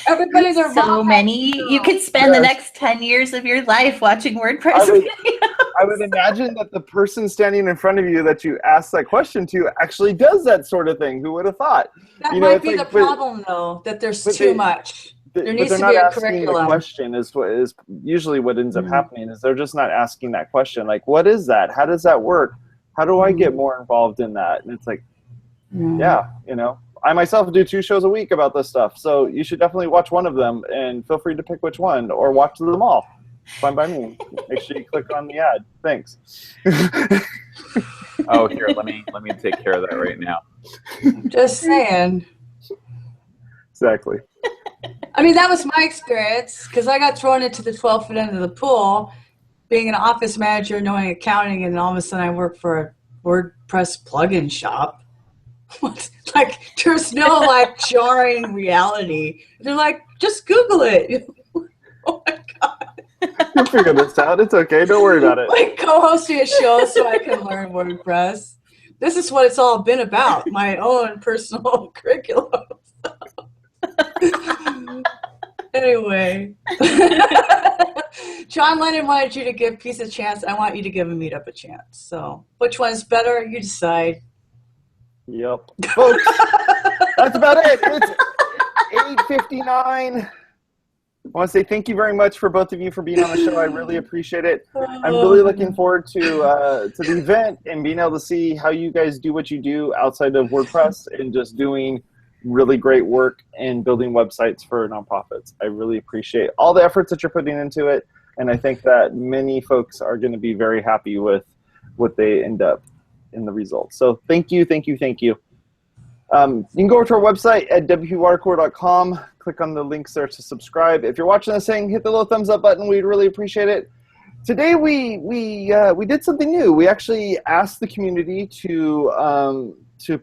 Everybody's so many. You could spend the next 10 years of your life watching WordPress videos. I would imagine that the person standing in front of you that you asked that question to actually does that sort of thing. Who would have thought? That might be the problem, though, that there's too much. There needs to be a curriculum. The question is usually what ends up happening is they're just not asking that question. Like, what is that? How does that work? How do I get more involved in that? And it's like, yeah, you know. I myself do 2 shows a week about this stuff, so you should definitely watch one of them, and feel free to pick which one, or watch them all. Fine by me. Make sure you click on the ad. Thanks. Oh, here, let me take care of that right now. Just saying. Exactly. I mean, that was my experience, because I got thrown into the 12-foot end of the pool, being an office manager, knowing accounting, and all of a sudden I work for a WordPress plugin shop. Like, there's no like jarring reality. They're like, just Google it. Oh my God. You'll figure this out. It's okay. Don't worry about it. Like co-hosting a show so I can learn WordPress. This is what it's all been about. My own personal curriculum. Anyway. John Lennon wanted you to give Peace a chance. I want you to give a meetup a chance. So which one's better? You decide. Yep. Folks, that's about it. It's 8:59. I want to say thank you very much for both of you for being on the show. I really appreciate it. I'm really looking forward to the event and being able to see how you guys do what you do outside of WordPress and just doing really great work and building websites for nonprofits. I really appreciate all the efforts that you're putting into it, and I think that many folks are going to be very happy with what they end up in the results. So thank you, thank you, thank you. You can go over to our website at WPwatercooler.com. Click on the links there to subscribe. If you're watching this thing, hit the little thumbs up button. We'd really appreciate it. Today we did something new. We actually asked the community to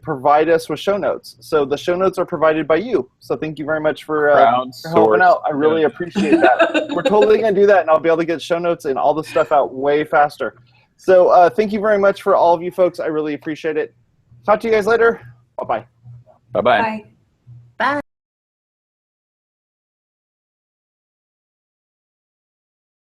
provide us with show notes. So the show notes are provided by you. So thank you very much for helping out. I really appreciate that. We're totally going to do that, and I'll be able to get show notes and all the stuff out way faster. So thank you very much for all of you folks. I really appreciate it. Talk to you guys later. Bye-bye. Bye-bye. Bye.